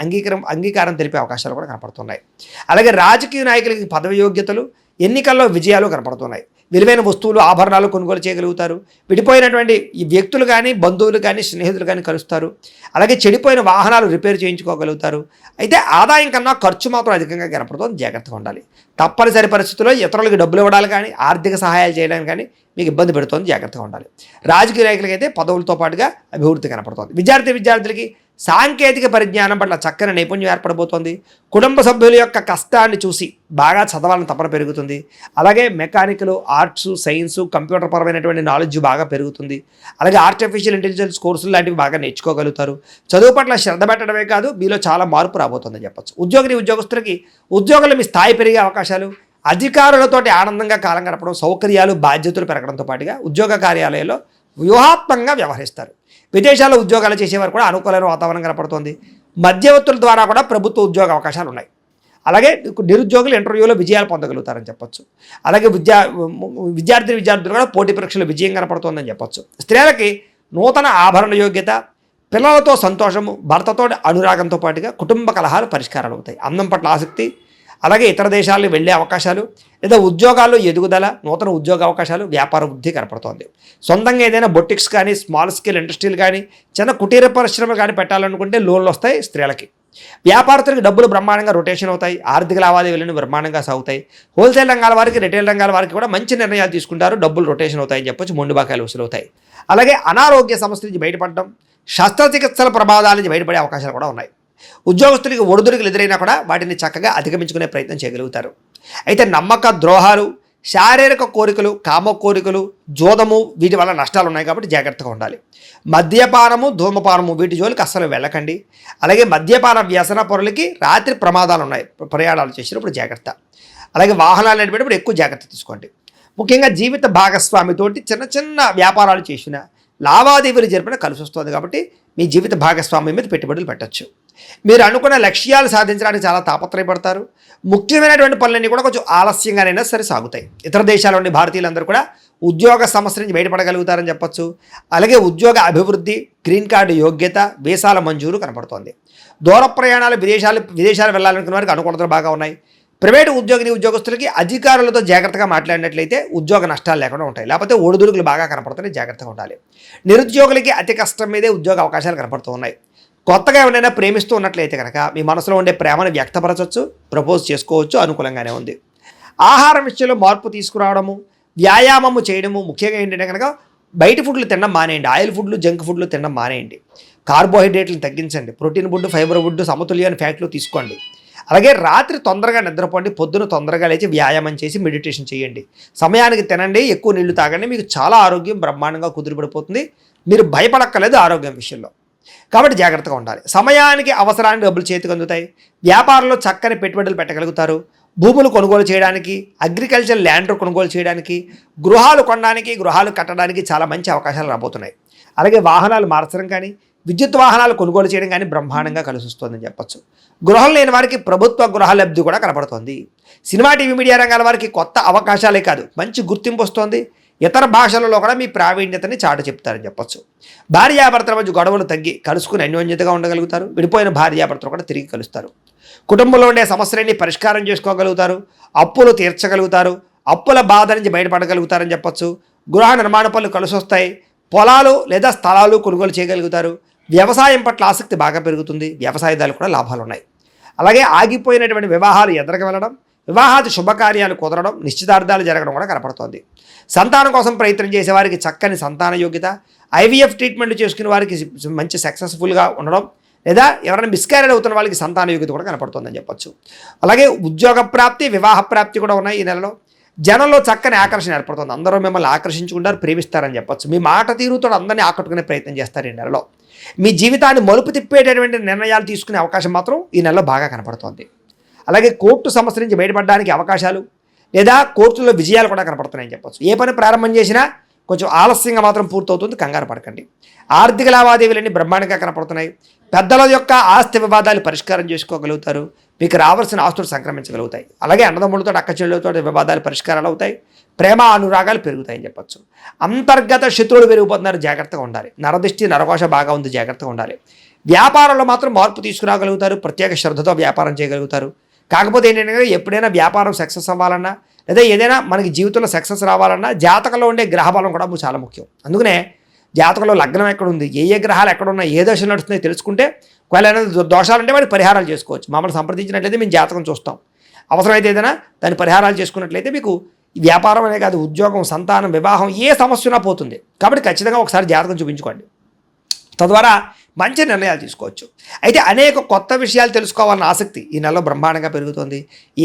Speaker 3: అంగీకారం తెలిపే అవకాశాలు కూడా కనపడుతున్నాయి. అలాగే రాజకీయ నాయకులకి పదవి యోగ్యతలు, ఎన్నికల్లో విజయాలు కనపడుతున్నాయి. విలువైన వస్తువులు, ఆభరణాలు కొనుగోలు చేయగలుగుతారు. విడిపోయినటువంటి ఈ వ్యక్తులు కానీ, బంధువులు కానీ, స్నేహితులు కానీ కలుస్తారు. అలాగే చెడిపోయిన వాహనాలు రిపేర్ చేయించుకోగలుగుతారు. అయితే ఆదాయం కన్నా ఖర్చు మాత్రం అధికంగా కనపడుతుంది. జాగ్రత్తగా ఉండాలి. తప్పనిసరి పరిస్థితుల్లో ఇతరులకు డబ్బులు ఇవ్వడాలు కానీ, ఆర్థిక సహాయాలు చేయడానికి కానీ మీకు ఇబ్బంది పెడుతుంది. జాగ్రత్తగా ఉండాలి. రాజకీయ నాయకులకి అయితే పదవులతో పాటుగా అభివృద్ధి కనపడుతుంది. విద్యార్థులకి సాంకేతిక పరిజ్ఞానం పట్ల చక్కని నైపుణ్యం ఏర్పడబోతోంది. కుటుంబ సభ్యుల యొక్క కష్టాన్ని చూసి బాగా చదవాలని తపన పెరుగుతుంది. అలాగే మెకానికల్, ఆర్ట్స్, సైన్స్, కంప్యూటర్ పరమైనటువంటి నాలెడ్జ్ బాగా పెరుగుతుంది. అలాగే ఆర్టిఫిషియల్ ఇంటెలిజెన్స్ కోర్సులు లాంటివి బాగా నేర్చుకోగలుగుతారు. చదువు పట్ల శ్రద్ధ పెట్టడమే కాదు, మీలో చాలా మార్పు రాబోతుందని చెప్పచ్చు. ఉద్యోగస్తులకి ఉద్యోగులు మీ స్థాయి పెరిగే అవకాశాలు, అధికారులతోటి ఆనందంగా కాలం గడపడం, సౌకర్యాలు, బాధ్యతలు పెరగడంతో పాటుగా ఉద్యోగ కార్యాలయాల్లో వ్యూహాత్మకంగా వ్యవహరిస్తారు. విదేశాల్లో ఉద్యోగాలు చేసేవారు కూడా అనుకూలమైన వాతావరణం కనపడుతోంది. మధ్యవర్తుల ద్వారా కూడా ప్రభుత్వ ఉద్యోగ అవకాశాలు ఉన్నాయి. అలాగే నిరుద్యోగులు ఇంటర్వ్యూలో విజయాలు పొందగలుగుతారని చెప్పొచ్చు. అలాగే విద్యార్థులు కూడా పోటీ పరీక్షలు విజయం కనపడుతోందని చెప్పొచ్చు. స్త్రీలకి నూతన ఆభరణ యోగ్యత, పిల్లలతో సంతోషము, భర్తతో అనురాగంతో పాటుగా కుటుంబ కలహాలు పరిష్కారాలు అవుతాయి. అందం పట్ల ఆసక్తి, అలాగే ఇతర దేశాలకు వెళ్ళే అవకాశాలు, లేదా ఉద్యోగాల్లో ఎదుగుదల, నూతన ఉద్యోగ అవకాశాలు, వ్యాపార వృద్ధి కనపడుతోంది. సొంతంగా ఏదైనా బొటిక్స్ కానీ, స్మాల్ స్కేల్ ఇండస్ట్రీలు కానీ, చిన్న కుటీర పరిశ్రమలు కానీ పెట్టాలనుకుంటే లోన్లు వస్తాయి స్త్రీలకి. వ్యాపారస్తులకు డబ్బులు బ్రహ్మాండంగా రొటేషన్ అవుతాయి. ఆర్థిక లావాదేవీలను బ్రహ్మాండంగా సాగుతాయి. హోల్సేల్ రంగాల వారికి, రిటైల్ రంగాల వారికి కూడా మంచి నిర్ణయాలు తీసుకుంటారు. డబ్బులు రొటేషన్ అవుతాయని చెప్పొచ్చు. మొండి బాకాయలు వసూలు అవుతాయి. అలాగే అనారోగ్య సమస్యల నుంచి బయటపడడం, శస్త్రచికిత్సల ప్రమాదాల నుంచి బయటపడే అవకాశాలు కూడా ఉన్నాయి. ఉద్యోగస్తులకి ఒడిదుడుకులు ఎదురైనా కూడా వాటిని చక్కగా అధిగమించుకునే ప్రయత్నం చేయగలుగుతారు. అయితే నమ్మక ద్రోహాలు, శారీరక కోరికలు, కామ కోరికలు, జోదము వీటి వల్ల నష్టాలు ఉన్నాయి కాబట్టి జాగ్రత్తగా ఉండాలి. మద్యపానము, ధూమపానము వీటి జోలికి అస్సలు వెళ్ళకండి. అలాగే మద్యపాన వ్యసన పరులకి రాత్రి ప్రమాదాలు ఉన్నాయి. ప్రయాణాలు చేసినప్పుడు జాగ్రత్త. అలాగే వాహనాలు నడిపేటప్పుడు ఎక్కువ జాగ్రత్త తీసుకోండి. ముఖ్యంగా జీవిత భాగస్వామితోటి చిన్న చిన్న వ్యాపారాలు చేసిన, లావాదేవీలు జరిపిన కలిసి వస్తుంది కాబట్టి మీ జీవిత భాగస్వామి మీద పెట్టుబడులు పెట్టచ్చు. మీరు అనుకున్న లక్ష్యాలు సాధించడానికి చాలా తాపత్రయపడతారు. ముఖ్యమైనటువంటి పనులన్నీ కూడా కొంచెం ఆలస్యంగానైనా సరే సాగుతాయి. ఇతర దేశాల్లోని భారతీయులందరూ కూడా ఉద్యోగ సమస్య నుంచి బయటపడగలుగుతారని చెప్పొచ్చు. అలాగే ఉద్యోగ అభివృద్ధి, గ్రీన్ కార్డు యోగ్యత, వీసాల మంజూరు కనపడుతోంది. దూర ప్రయాణాలు, విదేశాలు వెళ్ళాలనుకున్న వారికి అనుకూలతలు బాగా ఉన్నాయి. ప్రైవేటు ఉద్యోగస్తులకి అధికారులతో జాగ్రత్తగా మాట్లాడినట్లయితే ఉద్యోగ నష్టాలు లేకుండా ఉంటాయి. లేకపోతే ఒడిదుడుకులు బాగా కనపడుతున్నాయి. జాగ్రత్తగా ఉండాలి. నిరుద్యోగులకి అతి కష్టం మీదే ఉద్యోగ అవకాశాలు కనపడుతూ ఉన్నాయి. కొత్తగా ఎవరైనా ప్రేమిస్తూ ఉన్నట్లయితే కనుక మీ మనసులో ఉండే ప్రేమను వ్యక్తపరచవచ్చు, ప్రపోజ్ చేసుకోవచ్చు. అనుకూలంగానే ఉంది. ఆహారం విషయంలో మార్పు తీసుకురావడము, వ్యాయామము చేయడము, ముఖ్యంగా ఏంటంటే కనుక బయట ఫుడ్లు తినడం మానేయండి. ఆయిల్ ఫుడ్లు, జంక్ ఫుడ్లు తినడం మానేయండి. కార్బోహైడ్రేట్లను తగ్గించండి. ప్రోటీన్ ఫుడ్, ఫైబర్ ఫుడ్, సమతుల్యమైన ఫ్యాట్లు తీసుకోండి. అలాగే రాత్రి తొందరగా నిద్రపోండి. పొద్దున తొందరగా లేచి వ్యాయామం చేసి మెడిటేషన్ చేయండి. సమయానికి తినండి, ఎక్కువ నీళ్లు తాగండి. మీకు చాలా ఆరోగ్యం బ్రహ్మాండంగా కుదిరిపడిపోతుంది. మీరు భయపడక్కర్లేదు ఆరోగ్యం విషయంలో. కాబట్టి జాగ్రత్తగా ఉండాలి. సమయానికి అవసరానికి డబ్బులు చేతికి అందుతాయి. వ్యాపారంలో చక్కని పెట్టుబడులు పెట్టగలుగుతారు. భూములు కొనుగోలు చేయడానికి, అగ్రికల్చర్ ల్యాండ్ కొనుగోలు చేయడానికి, గృహాలు కొనడానికి, గృహాలు కట్టడానికి చాలా మంచి అవకాశాలు రాబోతున్నాయి. అలాగే వాహనాలు మార్చడం కానీ, విద్యుత్ వాహనాలు కొనుగోలు చేయడం కానీ బ్రహ్మాండంగా కలిసి వస్తుందని చెప్పొచ్చు. గృహం లేని వారికి ప్రభుత్వ గృహ లబ్ధి కూడా కనపడుతోంది. సినిమా, టీవీ, మీడియా రంగాల వారికి కొత్త అవకాశాలే కాదు, మంచి గుర్తింపు వస్తుంది. ఇతర భాషలలో కూడా మీ ప్రావీణ్యతని చాటు చెప్తారని చెప్పొచ్చు. భార్యాభర్తల మధ్య గొడవలు తగ్గి కలుసుకుని అన్యోన్యతగా ఉండగలుగుతారు. విడిపోయిన భార్యాభర్తలు కూడా తిరిగి కలుస్తారు. కుటుంబంలో ఉండే సమస్యలన్నీ పరిష్కారం చేసుకోగలుగుతారు. అప్పులు తీర్చగలుగుతారు. అప్పుల బాధ నుంచి బయటపడగలుగుతారని చెప్పొచ్చు. గృహ నిర్మాణ పనులు కలిసి వస్తాయి. పొలాలు లేదా స్థలాలు కొనుగోలు చేయగలుగుతారు. వ్యవసాయం పట్ల ఆసక్తి బాగా పెరుగుతుంది. వ్యవసాయదారులు కూడా లాభాలు ఉన్నాయి. అలాగే ఆగిపోయినటువంటి వివాహాలు ఎదురుగా వెళ్ళడం, వివాహాది శుభకార్యాలు కుదరడం, నిశ్చితార్థాలు జరగడం కూడా కనపడుతోంది. సంతానం కోసం ప్రయత్నం చేసేవారికి చక్కని సంతాన యోగ్యత, ఐవీఎఫ్ ట్రీట్మెంట్ చేసుకునే వారికి మంచి సక్సెస్ఫుల్గా ఉండడం, లేదా ఎవరైనా మిస్క్యారేజ్ అవుతున్న వాళ్ళకి సంతాన యోగ్యత కూడా కనపడుతుందని చెప్పొచ్చు. అలాగే ఉద్యోగ ప్రాప్తి, వివాహ ప్రాప్తి కూడా ఉన్నాయి ఈ నెలలో. జనంలో చక్కని ఆకర్షణ ఏర్పడుతుంది. అందరూ మిమ్మల్ని ఆకర్షించుకుంటారు, ప్రేమిస్తారని చెప్పొచ్చు. మీ మాట తీరుతో అందరినీ ఆకట్టుకునే ప్రయత్నం చేస్తారు ఈ నెలలో. మీ జీవితాన్ని మలుపు తిప్పేటటువంటి నిర్ణయాలు తీసుకునే అవకాశం మాత్రం ఈ నెలలో బాగా కనపడుతోంది. అలాగే కోర్టు సమస్య నుంచి బయటపడడానికి అవకాశాలు, లేదా కోర్టులో విజయాలు కూడా కనపడుతున్నాయని చెప్పొచ్చు. ఏ పని ప్రారంభం చేసినా కొంచెం ఆలస్యంగా మాత్రం పూర్తవుతుంది, కంగారు పడకండి. ఆర్థిక లావాదేవీలన్నీ బ్రహ్మాండంగా కనపడుతున్నాయి. పెద్దల యొక్క ఆస్తి వివాదాలు పరిష్కారం చేసుకోగలుగుతారు. మీకు రావాల్సిన ఆస్తులు సంక్రమించగలుగుతాయి. అలాగే అన్నదమ్ములతో, అక్క చెల్లెలతో వివాదాలు పరిష్కారాలు అవుతాయి. ప్రేమ అనురాగాలు పెరుగుతాయని చెప్పొచ్చు. అంతర్గత శత్రువులు పెరిగిపోతున్నారు, జాగ్రత్తగా ఉండాలి. నరదిష్టి, నరఘోష బాగా ఉంది, జాగ్రత్తగా ఉండాలి. వ్యాపారంలో మాత్రం మార్పు తీసుకురాగలుగుతారు, ప్రత్యేక శ్రద్ధతో వ్యాపారం చేయగలుగుతారు. కాకపోతే ఏంటంటే ఎప్పుడైనా వ్యాపారం సక్సెస్ అవ్వాలన్నా, లేదా ఏదైనా మనకి జీవితంలో సక్సెస్ రావాలన్నా జాతకంలో ఉండే గ్రహబలం కూడా చాలా ముఖ్యం. అందుకనే జాతకంలో లగ్నం ఎక్కడుంది, ఏ గ్రహాలు ఎక్కడున్నాయి, ఏ దశ నడుస్తున్నాయో తెలుసుకుంటే ఒకవేళ ఏదైనా దోషాలుంటే వాటి పరిహారాలు చేసుకోవచ్చు. మమ్మల్ని సంప్రదించినట్లయితే మేము జాతకం చూస్తాం. అవసరమైతే ఏదైనా దాని పరిహారాలు చేసుకున్నట్లయితే మీకు వ్యాపారం అనే కాదు, ఉద్యోగం, సంతానం, వివాహం ఏ సమస్య ఉన్నా పోతుంది. కాబట్టి ఖచ్చితంగా ఒకసారి జాతకం చూపించుకోండి. తద్వారా మంచి నిర్ణయాలు తీసుకోవచ్చు. అయితే అనేక కొత్త విషయాలు తెలుసుకోవాలన్న ఆసక్తి ఈ నెలలో బ్రహ్మాండంగా పెరుగుతుంది.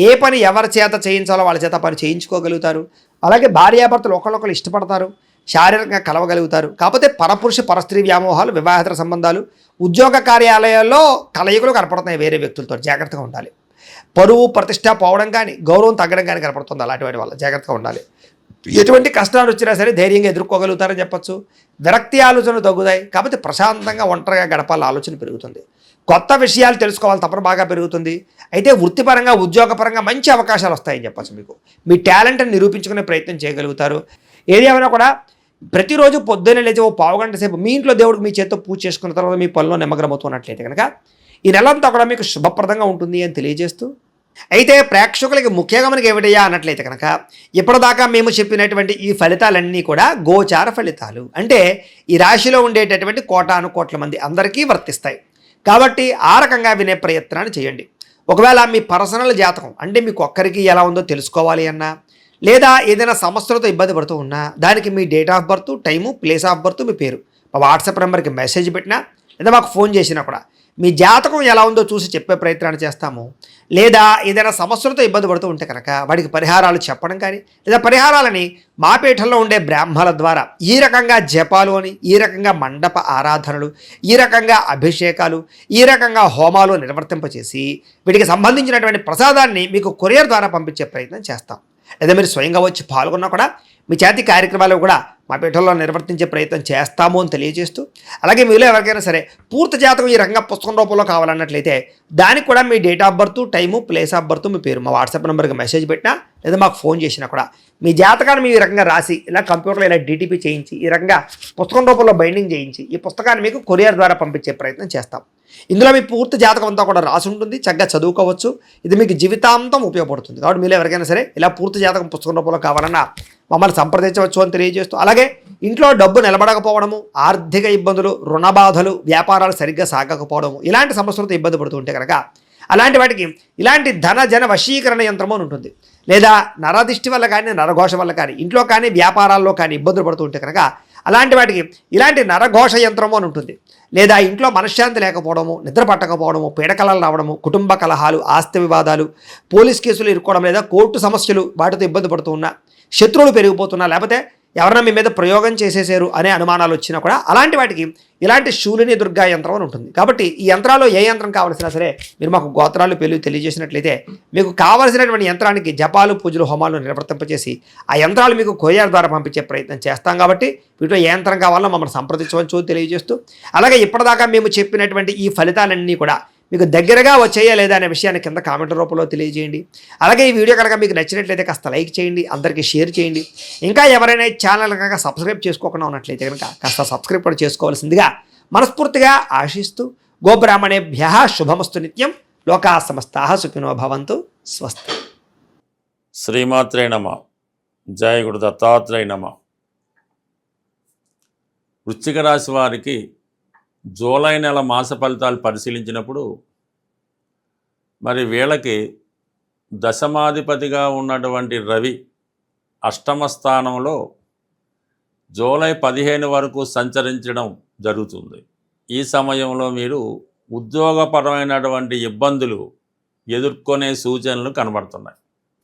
Speaker 3: ఏ పని ఎవరి చేత చేయించాలో వాళ్ళ చేత పని చేయించుకోగలుగుతారు. అలాగే భార్యాభర్తలు ఒకళ్ళొకరు ఇష్టపడతారు, శారీరకంగా కలవగలుగుతారు. కాకపోతే పరపురుష పరస్త్రీ వ్యామోహాలు, వివాహేతర సంబంధాలు, ఉద్యోగ కార్యాలయాల్లో కలయికలు కనపడుతున్నాయి వేరే వ్యక్తులతో, జాగ్రత్తగా ఉండాలి. పరువు ప్రతిష్ట పోవడం కానీ, గౌరవం తగ్గడం కానీ కనపడుతుంది. అలాంటి వాటి వల్ల జాగ్రత్తగా ఉండాలి. ఎటువంటి కష్టాలు వచ్చినా సరే ధైర్యంగా ఎదుర్కోగలుగుతారని చెప్పొచ్చు. విరక్తి ఆలోచనలు తగ్గుతాయి. కాబట్టి ప్రశాంతంగా ఒంటరిగా గడపాల ఆలోచన పెరుగుతుంది. కొత్త విషయాలు తెలుసుకోవాలి తపన బాగా పెరుగుతుంది. అయితే వృత్తిపరంగా, ఉద్యోగపరంగా మంచి అవకాశాలు వస్తాయని చెప్పచ్చు. మీకు మీ టాలెంట్ని నిరూపించుకునే ప్రయత్నం చేయగలుగుతారు. ఏది ఏమైనా కూడా ప్రతిరోజు పొద్దున్నే లేచి ఓ పావుగంట సేపు మీ ఇంట్లో దేవుడికి మీ చేత్తో పూజ చేసుకున్న తర్వాత మీ పనిలో నిమగ్నమవుతున్నట్లయితే కనుక ఈ నెలంతా కూడా మీకు శుభప్రదంగా ఉంటుంది అని తెలియజేస్తూ, అయితే ప్రేక్షకులకి ముఖ్యంగా మనకి ఏమిటయ్యా అన్నట్లయితే కనుక ఇప్పటిదాకా మేము చెప్పినటువంటి ఈ ఫలితాలన్నీ కూడా గోచార ఫలితాలు. అంటే ఈ రాశిలో ఉండేటటువంటి కోటాను కోట్ల మంది అందరికీ వర్తిస్తాయి. కాబట్టి ఆ రకంగా వినే ప్రయత్నాన్ని చేయండి. ఒకవేళ మీ పర్సనల్ జాతకం అంటే మీకు ఒక్కరికి ఎలా ఉందో తెలుసుకోవాలి అన్నా, లేదా ఏదైనా సమస్యలతో ఇబ్బంది పడుతూ ఉన్నా దానికి మీ date of birth, time, place of birth, మీ పేరు మా వాట్సాప్ నెంబర్కి మెసేజ్ పెట్టినా, లేదా మాకు ఫోన్ చేసినా కూడా మీ జాతకం ఎలా ఉందో చూసి చెప్పే ప్రయత్నాన్ని చేస్తాము. లేదా ఏదైనా సమస్యలతో ఇబ్బంది పడుతూ ఉంటే కనుక వాడికి పరిహారాలు చెప్పడం కానీ, లేదా పరిహారాలని మా పీఠంలో ఉండే బ్రాహ్మణుల ద్వారా ఈ రకంగా జపాలు అని, ఈ రకంగా మండప ఆరాధనలు, ఈ రకంగా అభిషేకాలు, ఈ రకంగా హోమాలు నిర్వర్తింపచేసి వీటికి సంబంధించినటువంటి ప్రసాదాన్ని మీకు కొరియర్ ద్వారా పంపించే ప్రయత్నం చేస్తాం. లేదా మీరు స్వయంగా వచ్చి పాల్గొన్నా కూడా మీ చేతి కార్యక్రమాలు కూడా మా పీఠంలో నిర్వర్తించే ప్రయత్నం చేస్తాము అని తెలియజేస్తూ, అలాగే మీలో ఎవరికైనా సరే పూర్తి జాతకం ఈ రకంగా పుస్తకం రూపంలో కావాలన్నట్లయితే దానికి కూడా మీ date of birth, time, place of birth, మీ పేరు మా వాట్సాప్ నెంబర్కి మెసేజ్ పెట్టినా, లేదా మాకు ఫోన్ చేసినా కూడా మీ జాతకాన్ని మీ రకంగా రాసి ఇలా కంప్యూటర్లో ఇలా డీటీపీ చేయించి ఈ రకంగా పుస్తకం రూపంలో బైండింగ్ చేయించి ఈ పుస్తకాన్ని మీకు కొరియర్ ద్వారా పంపించే ప్రయత్నం చేస్తాం. ఇందులో మీ పూర్తి జాతకం అంతా కూడా రాసి ఉంటుంది, చక్కగా చదువుకోవచ్చు. ఇది మీకు జీవితాంతం ఉపయోగపడుతుంది. కాబట్టి మీరు ఎవరికైనా సరే ఇలా పూర్తి జాతకం పుస్తకం రూపంలో కావాలన్నా మమ్మల్ని సంప్రదించవచ్చు అని తెలియజేస్తూ, అలాగే ఇంట్లో డబ్బు నిలబడకపోవడము, ఆర్థిక ఇబ్బందులు, రుణ బాధలు, వ్యాపారాలు సరిగ్గా సాగకపోవడము, ఇలాంటి సమస్యలతో ఇబ్బంది పడుతూ ఉంటే కనుక అలాంటి వాటికి ఇలాంటి ధన జన వశీకరణ యంత్రము అని ఉంటుంది. లేదా నరదిష్టి వల్ల కానీ, నరఘోష వల్ల కానీ, ఇంట్లో కానీ వ్యాపారాల్లో కానీ ఇబ్బందులు పడుతూ ఉంటే కనుక అలాంటి వాటికి ఇలాంటి నరఘోష యంత్రము అని ఉంటుంది. లేదా ఇంట్లో మనశ్శాంతి లేకపోవడము, నిద్ర పట్టకపోవడము, పీడకలలు రావడము, కుటుంబ కలహాలు, ఆస్తి వివాదాలు, పోలీస్ కేసులు ఇరుక్కోవడం, లేదా కోర్టు సమస్యలు వాటితో ఇబ్బంది పడుతూ ఉన్నా, శత్రువులు పెరిగిపోతున్నా, లేకపోతే ఎవరైనా మీ మీద ప్రయోగం చేసేసారు అనే అనుమానాలు వచ్చినా కూడా అలాంటి వాటికి ఇలాంటి శూలిని దుర్గా యంత్రం అని ఉంటుంది. కాబట్టి ఈ యంత్రాల్లో ఏ యంత్రం కావాల్సినా సరే మీరు మాకు గోత్రాలు పేర్లు తెలియజేసినట్లయితే మీకు కావాల్సినటువంటి యంత్రానికి జపాలు, పూజలు, హోమాలు నిర్వర్తింపచేసి ఆ యంత్రాలు మీకు కొరియర్ ద్వారా పంపించే ప్రయత్నం చేస్తాం. కాబట్టి వీటిలో ఏ యంత్రం కావాలో మమ్మల్ని సంప్రదించవచ్చు తెలియజేస్తూ, అలాగే ఇప్పటిదాకా మేము చెప్పినటువంటి ఈ ఫలితాలన్నీ కూడా మీకు దగ్గరగా వచ్చేయా లేదా అనే విషయాన్ని కింద కామెంట్ రూపంలో తెలియజేయండి. అలాగే ఈ వీడియో కనుక మీకు నచ్చినట్లయితే కాస్త లైక్ చేయండి, అందరికీ షేర్ చేయండి. ఇంకా ఎవరైనా ఛానల్ కనుక సబ్స్క్రైబ్ చేసుకోకుండా ఉన్నట్లయితే కనుక కాస్త సబ్స్క్రైబ్ కూడా చేసుకోవాల్సిందిగా మనస్ఫూర్తిగా ఆశిస్తూ, గోబ్రాహ్మణేభ్యః శుభమస్తు నిత్యం, లోకాః సమస్తాః సుఖినో భవంతు. స్వస్తి.
Speaker 4: శ్రీమాత్రే నమః. జయ గురు దత్తాత్రేయ నమః. వృశ్చిక రాశి వారికి జూలై నెల మాస ఫలితాలు పరిశీలించినప్పుడు మరి వీళ్ళకి దశమాధిపతిగా ఉన్నటువంటి రవి అష్టమ స్థానంలో జూలై 15 వరకు సంచరించడం జరుగుతుంది. ఈ సమయంలో మీరు ఉద్యోగపరమైనటువంటి ఇబ్బందులు ఎదుర్కొనే సూచనలు కనబడుతున్నాయి.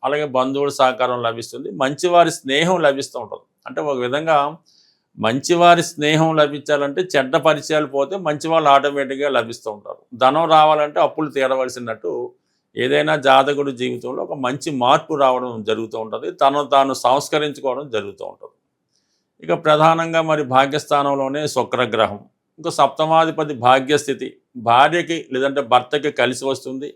Speaker 4: అలాగే బంధువుల సహకారం లభిస్తుంది. మంచివారి స్నేహం లభిస్తూ ఉంటుంది. అంటే ఒక విధంగా మంచివారి స్నేహం లభించాలంటే చెడ్డ పరిచయాలు పోతే మంచి వాళ్ళు ఆటోమేటిక్గా లభిస్తూ ఉంటారు. ధనం రావాలంటే అప్పులు తీరవలసినట్టు ఏదైనా జాతకుడి జీవితంలో ఒక మంచి మార్పు రావడం జరుగుతూ ఉంటుంది. తను తాను సంస్కరించుకోవడం జరుగుతూ ఉంటుంది. ఇక ప్రధానంగా మరి భాగ్యస్థానంలోనే శుక్రగ్రహం, ఇంకా సప్తమాధిపతి భాగ్యస్థితి భార్యకి లేదంటే భర్తకి కలిసి వస్తుంది.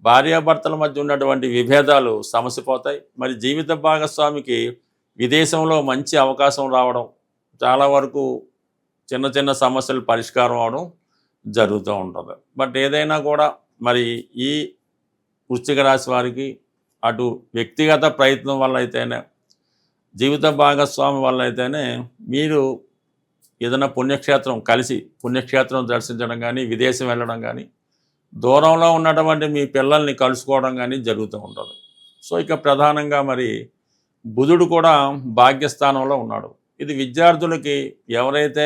Speaker 4: భార్యాభర్తల మధ్య ఉన్నటువంటి విభేదాలు సమసిపోతాయి. మరి జీవిత భాగస్వామికి విదేశంలో మంచి అవకాశం రావడం, చాలా వరకు చిన్న చిన్న సమస్యలు పరిష్కారం అవడం జరుగుతూ ఉంటుంది. బట్ ఏదైనా కూడా మరి ఈ వృశ్చిక రాశి వారికి అటు వ్యక్తిగత ప్రయత్నం వల్ల అయితేనే, జీవిత భాగస్వామి వల్ల అయితేనే మీరు ఏదైనా పుణ్యక్షేత్రం కలిసి పుణ్యక్షేత్రం దర్శించడం కానీ, విదేశం వెళ్ళడం కానీ, దూరంలో ఉన్నటువంటి మీ పిల్లల్ని కలుసుకోవడం కానీ జరుగుతూ ఉంటుంది. సో ఇక ప్రధానంగా మరి బుధుడు కూడా భాగ్యస్థానంలో ఉన్నాడు. ఇది విద్యార్థులకి ఎవరైతే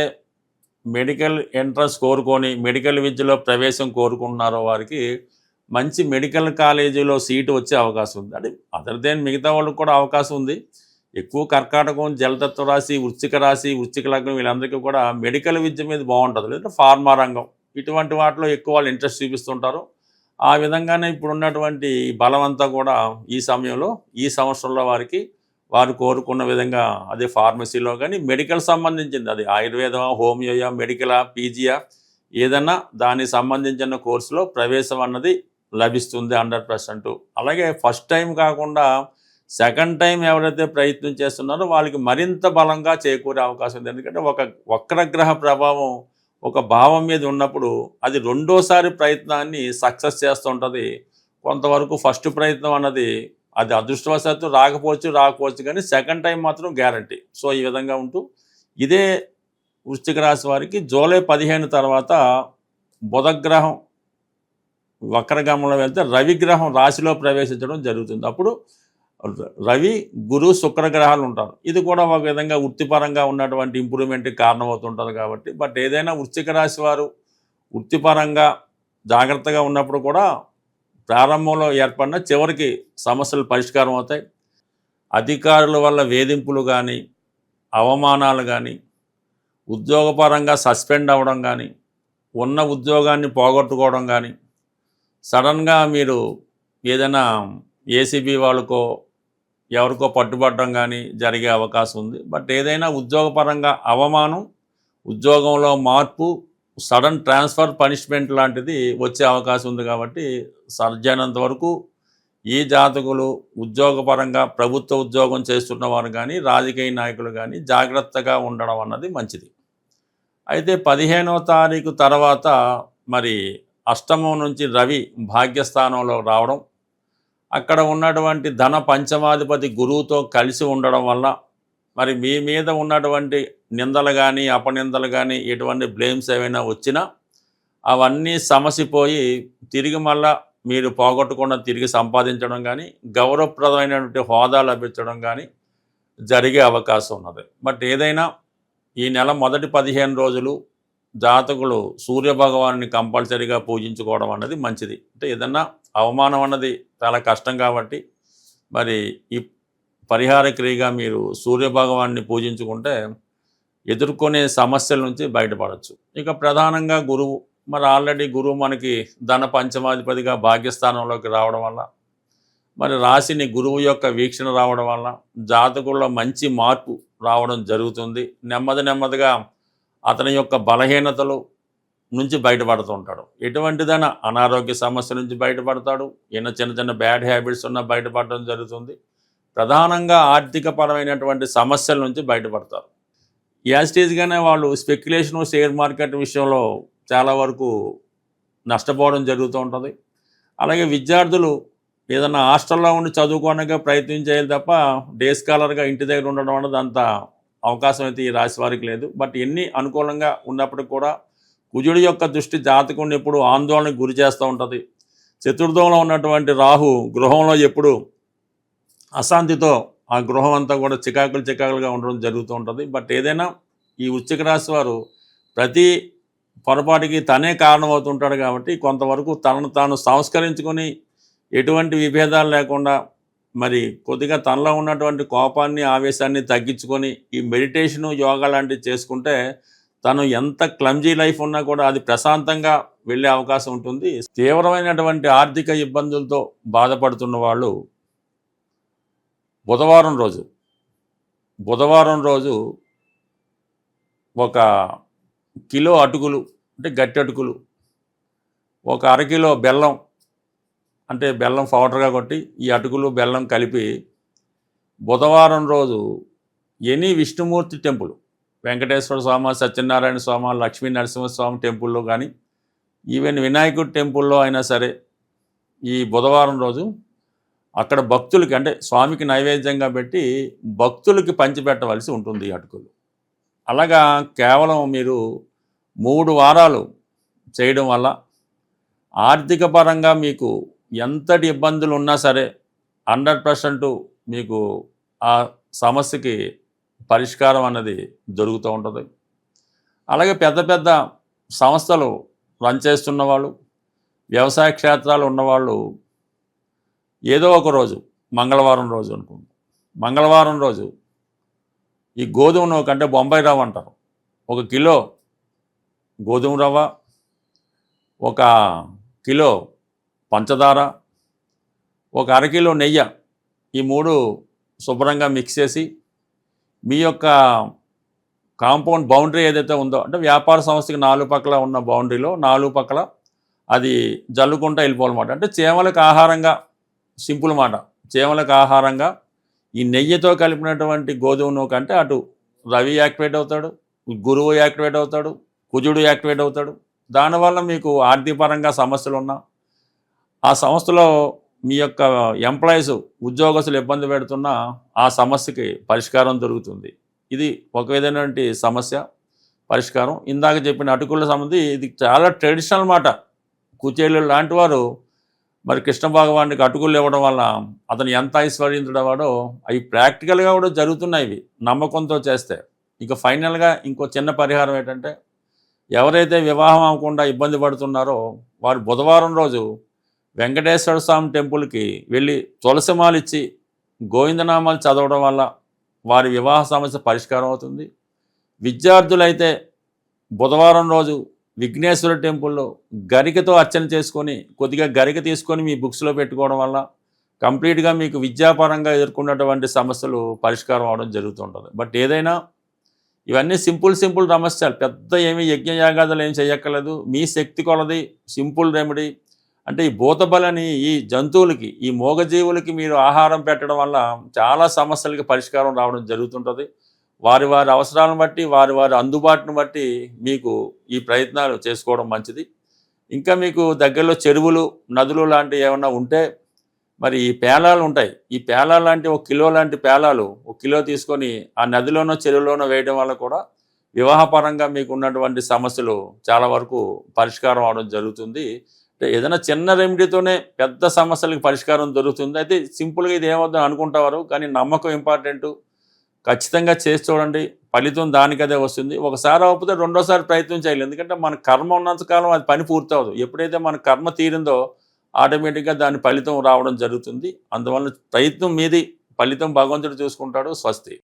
Speaker 4: మెడికల్ ఎంట్రన్స్ కోరుకొని మెడికల్ విద్యలో ప్రవేశం కోరుకుంటున్నారో వారికి మంచి మెడికల్ కాలేజీలో సీటు వచ్చే అవకాశం ఉంది. అంటే అదర్ దెన్ మిగతా వాళ్ళకి కూడా అవకాశం ఉంది. ఎక్కువ కర్కాటకం, జలతత్వ రాశి, వృశ్చిక రాశి, వృశ్చిక లగ్నం వీళ్ళందరికీ కూడా మెడికల్ విద్య మీద బాగుంటుంది. లేదా ఫార్మా రంగం ఇటువంటి వాటిలో ఎక్కువ వాళ్ళు ఇంట్రెస్ట్ చూపిస్తుంటారు. ఆ విధంగానే ఇప్పుడు ఉన్నటువంటి బలమంతా కూడా ఈ సమయంలో ఈ సంవత్సరంలో వారు కోరుకున్న విధంగా అదే ఫార్మసీలో కానీ మెడికల్ సంబంధించింది, అది ఆయుర్వేదమా, హోమియోయా, మెడికలా, పీజీయా, ఏదన్నా దానికి సంబంధించిన కోర్సులో ప్రవేశం అన్నది లభిస్తుంది 100%. అలాగే ఫస్ట్ టైం కాకుండా సెకండ్ టైం ఎవరైతే ప్రయత్నం చేస్తున్నారో వాళ్ళకి మరింత బలంగా చేకూరే అవకాశం ఉంది. ఎందుకంటే ఒక వక్రగ్రహ ప్రభావం ఒక భావం మీద ఉన్నప్పుడు అది రెండోసారి ప్రయత్నాన్ని సక్సెస్ చేస్తూ ఉంటుంది. కొంతవరకు ఫస్ట్ ప్రయత్నం అన్నది అది అదృష్టవశాత్తు రాకపోవచ్చు కానీ సెకండ్ టైం మాత్రం గ్యారంటీ. సో ఈ విధంగా ఉంటూ ఇదే వృశ్చిక రాశి వారికి జూలై 15 తర్వాత బుధగ్రహం వక్రగమనంలో వెళ్తే రవిగ్రహం రాశిలో ప్రవేశించడం జరుగుతుంది. అప్పుడు రవి, గురు, శుక్రగ్రహాలు ఉంటారు. ఇది కూడా ఒక విధంగా వృత్తిపరంగా ఉన్నటువంటి ఇంప్రూవ్మెంట్కి కారణమవుతుంటుంది కాబట్టి. బట్ ఏదైనా వృశ్చిక రాశి వారు వృత్తిపరంగా జాగ్రత్తగా ఉన్నప్పుడు కూడా ప్రారంభంలో ఏర్పడిన చివరికి సమస్యలు పరిష్కారం అవుతాయి. అధికారుల వల్ల వేధింపులు కానీ, అవమానాలు కానీ, ఉద్యోగపరంగా సస్పెండ్ అవ్వడం కానీ, ఉన్న ఉద్యోగాన్ని పోగొట్టుకోవడం కానీ, సడన్గా మీరు ఏదైనా ఏసీబీ వాళ్ళకో ఎవరికో పట్టుబడడం కానీ జరిగే అవకాశం ఉంది. బట్ ఏదైనా ఉద్యోగపరంగా అవమానం, ఉద్యోగంలో మార్పు, సడన్ ట్రాన్స్ఫర్, పనిష్మెంట్ లాంటిది వచ్చే అవకాశం ఉంది. కాబట్టి సాధ్యమైనంత వరకు ఈ జాతకులు ఉద్యోగపరంగా ప్రభుత్వ ఉద్యోగం చేస్తున్న వారు కానీ, రాజకీయ నాయకులు కానీ జాగ్రత్తగా ఉండడం అన్నది మంచిది. అయితే 15వ తారీఖు తర్వాత మరి అష్టమం నుంచి రవి భాగ్యస్థానంలో రావడం, అక్కడ ఉన్నటువంటి ధన పంచమాధిపతి గురువుతో కలిసి ఉండడం వల్ల మరి మీ మీద ఉన్నటువంటి నిందలు కానీ, అపనిందలు కానీ, ఎటువంటి బ్లేమ్స్ ఏమైనా వచ్చినా అవన్నీ సమసిపోయి తిరిగి మళ్ళా మీరు పోగొట్టకుండా తిరిగి సంపాదించడం కానీ, గౌరవప్రదమైనటువంటి హోదా లభించడం కానీ జరిగే అవకాశం ఉన్నది. బట్ ఏదైనా ఈ నెల మొదటి 15 రోజులు జాతకులు సూర్యభగవాన్ని కంపల్సరీగా పూజించుకోవడం అన్నది మంచిది. అంటే ఏదన్నా అవమానం అన్నది చాలా కష్టం కాబట్టి మరి ఈ పరిహార క్రియగా మీరు సూర్యభగవాన్ని పూజించుకుంటే ఎదుర్కొనే సమస్యల నుంచి బయటపడవచ్చు. ఇక ప్రధానంగా గురువు, మరి ఆల్రెడీ గురువు మనకి ధన పంచమాధిపతిగా భాగ్యస్థానంలోకి రావడం వల్ల, మరి రాశిని గురువు యొక్క వీక్షణ రావడం వల్ల జాతకుల్లో మంచి మార్పు రావడం జరుగుతుంది. నెమ్మదిగా అతని యొక్క బలహీనతలు నుంచి బయటపడుతూ ఉంటాడు. ఎటువంటిదైనా అనారోగ్య సమస్య నుంచి బయటపడతాడు. చిన్న బ్యాడ్ హ్యాబిట్స్ ఉన్నా బయటపడడం జరుగుతుంది. ప్రధానంగా ఆర్థికపరమైనటువంటి సమస్యల నుంచి బయటపడతారు. యాస్టేజ్గానే వాళ్ళు స్పెక్యులేషను, షేర్ మార్కెట్ విషయంలో చాలా వరకు నష్టపోవడం జరుగుతూ ఉంటుంది. అలాగే విద్యార్థులు ఏదైనా హాస్టల్లో ఉండి చదువుకోవడానికి ప్రయత్నం చేయాలి తప్ప డే స్కాలర్గా ఇంటి దగ్గర ఉండడం అన్నది అంత అవకాశం అయితే ఈ రాశి వారికి లేదు. బట్ ఎన్ని అనుకూలంగా ఉన్నప్పటికీ కూడా కుజుడి యొక్క దృష్టి జాతకుడిని ఎప్పుడు ఆందోళనకు గురి చేస్తూ ఉంటుంది. చతుర్థంలో ఉన్నటువంటి రాహు గృహంలో ఎప్పుడు అశాంతితో ఆ గృహం అంతా కూడా చికాకులుగా ఉండడం జరుగుతూ ఉంటుంది. బట్ ఏదైనా ఈ వృశ్చిక రాశి వారు ప్రతి పొరపాటుకి తనే కారణమవుతుంటాడు కాబట్టి కొంతవరకు తనను తాను సంస్కరించుకొని ఎటువంటి విభేదాలు లేకుండా మరి కొద్దిగా తనలో ఉన్నటువంటి కోపాన్ని ఆవేశాన్ని తగ్గించుకొని ఈ మెడిటేషను యోగా లాంటివి చేసుకుంటే తను ఎంత క్లమ్జీ లైఫ్ ఉన్నా కూడా అది ప్రశాంతంగా వెళ్ళే అవకాశం ఉంటుంది. తీవ్రమైనటువంటి ఆర్థిక ఇబ్బందులతో బాధపడుతున్న వాళ్ళు బుధవారం రోజు ఒక కిలో అటుకులు అంటే గట్టి అటుకులు, ఒక అరకిలో బెల్లం అంటే బెల్లం పౌడర్గా కొట్టి ఈ అటుకులు బెల్లం కలిపి బుధవారం రోజు ఎనీ విష్ణుమూర్తి టెంపుల్, వెంకటేశ్వర స్వామి, సత్యనారాయణ స్వామి, లక్ష్మీ నరసింహస్వామి టెంపుల్లో కానీ ఈవెన్ వినాయకుడి టెంపుల్లో అయినా సరే ఈ బుధవారం రోజు అక్కడ భక్తులకి అంటే స్వామికి నైవేద్యంగా పెట్టి భక్తులకి పంచిపెట్టవలసి ఉంటుంది ఈ అటుకులు. అలాగా కేవలం మీరు 3 వారాలు చేయడం వల్ల ఆర్థిక పరంగా మీకు ఎంతటి ఇబ్బందులు ఉన్నా సరే 100% మీకు ఆ సమస్యకి పరిష్కారం అన్నది దొరుకుతూ ఉంటుంది. అలాగే పెద్ద పెద్ద సంస్థలు రన్ చేస్తున్న వాళ్ళు, వ్యవసాయ క్షేత్రాలు ఉన్నవాళ్ళు ఏదో ఒక రోజు మంగళవారం రోజు అనుకుంటాం, మంగళవారం రోజు ఈ గోధుమ నూక అంటే బొంబాయి రవ్వ అంటారు, 1 కిలో గోధుమ రవ్వ, 1 కిలో పంచదార, 1 అరకిలో నెయ్యి, ఈ 3 శుభ్రంగా మిక్స్ చేసి మీ యొక్క కాంపౌండ్ బౌండరీ ఏదైతే ఉందో అంటే వ్యాపార సంస్థకి 4 పక్కల ఉన్న బౌండరీలో 4 పక్కల అది జల్లుకుంటూ వెళ్ళిపోవాలన్నమాట. అంటే చీమలకు ఆహారంగా, సింపుల్ మాట, చీమలకు ఆహారంగా ఈ నెయ్యితో కలిపినటువంటి గోధుమ నూక అంటే అటు రవి యాక్టివేట్ అవుతాడు, గురువు యాక్టివేట్ అవుతాడు, కుజుడు యాక్టివేట్ అవుతాడు. దానివల్ల మీకు ఆర్థికపరంగా సమస్యలు ఉన్నా ఆ సంస్థలో మీ యొక్క ఎంప్లాయీస్ ఉద్యోగస్తులు ఇబ్బంది పెడుతున్నా ఆ సమస్యకి పరిష్కారం దొరుకుతుంది. ఇది ఒక విధమైనటువంటి సమస్య పరిష్కారం. ఇందాక చెప్పిన అటుకుల సంబంధి ఇది చాలా ట్రెడిషనల్ మాట. కుచేలు లాంటి వారు మరి కృష్ణ భగవానికి అటుకులు ఇవ్వడం వల్ల అతను ఎంత ఐశ్వర్యంతుడవాడో అవి ప్రాక్టికల్గా కూడా జరుగుతున్నాయి. ఇవి నమ్మకంతో చేస్తే. ఇక ఫైనల్గా ఇంకో చిన్న పరిహారం ఏంటంటే ఎవరైతే వివాహం అవ్వకుండా ఇబ్బంది పడుతున్నారో వారు బుధవారం రోజు వెంకటేశ్వర స్వామి టెంపుల్కి వెళ్ళి తులసిమాలు ఇచ్చి గోవిందనామాలు చదవడం వల్ల వారి వివాహ సమస్య పరిష్కారం అవుతుంది. విద్యార్థులైతే బుధవారం రోజు విఘ్నేశ్వర టెంపుల్లో గరికతో అర్చన చేసుకొని కొద్దిగా గరిక తీసుకొని మీ బుక్స్లో పెట్టుకోవడం వల్ల కంప్లీట్గా మీకు విద్యాపరంగా ఎదుర్కొన్నటువంటి సమస్యలు పరిష్కారం అవడం జరుగుతుంటుంది. బట్ ఏదైనా ఇవన్నీ సింపుల్ సమస్యలు, పెద్ద ఏమీ యజ్ఞయాగాదులు ఏం చేయక్కర్లేదు. మీ శక్తి కొలది సింపుల్ రెమెడీ. అంటే ఈ భూతబలని ఈ జంతువులకి, ఈ మూగజీవులకి మీరు ఆహారం పెట్టడం వల్ల చాలా సమస్యలకి పరిష్కారం రావడం జరుగుతుంటుంది. వారి అవసరాలను బట్టి, వారి అందుబాటును బట్టి మీకు ఈ ప్రయత్నాలు చేసుకోవడం మంచిది. ఇంకా మీకు దగ్గరలో చెరువులు, నదులు లాంటివి ఏమన్నా ఉంటే మరి ఈ పేలాలు ఉంటాయి. ఈ పేలాలు లాంటి 1 కిలో లాంటి పేలాలు 1 కిలో తీసుకొని ఆ నదిలోనో చెరువులోనో వేయడం వల్ల కూడా వివాహపరంగా మీకు ఉన్నటువంటి సమస్యలు చాలా వరకు పరిష్కారం అవడం జరుగుతుంది. ఏదైనా చిన్న రెమెడీతోనే పెద్ద సమస్యలకు పరిష్కారం దొరుకుతుంది. అయితే సింపుల్గా ఇది ఏమవుతుందని అనుకుంటారు, కానీ నమ్మకం ఇంపార్టెంటు. ఖచ్చితంగా చేసి చూడండి, ఫలితం దానికదే వస్తుంది. ఒకసారి అవ్వకపోతే రెండోసారి ప్రయత్నం చేయాలి. ఎందుకంటే మన కర్మ ఉన్నంతకాలం అది పని పూర్తవదు. ఎప్పుడైతే మన కర్మ తీరిందో ఆటోమేటిక్గా దాని ఫలితం రావడం జరుగుతుంది. అందువల్ల ప్రయత్నం మీది, ఫలితం భగవంతుడు చూసుకుంటాడు. స్వస్తి.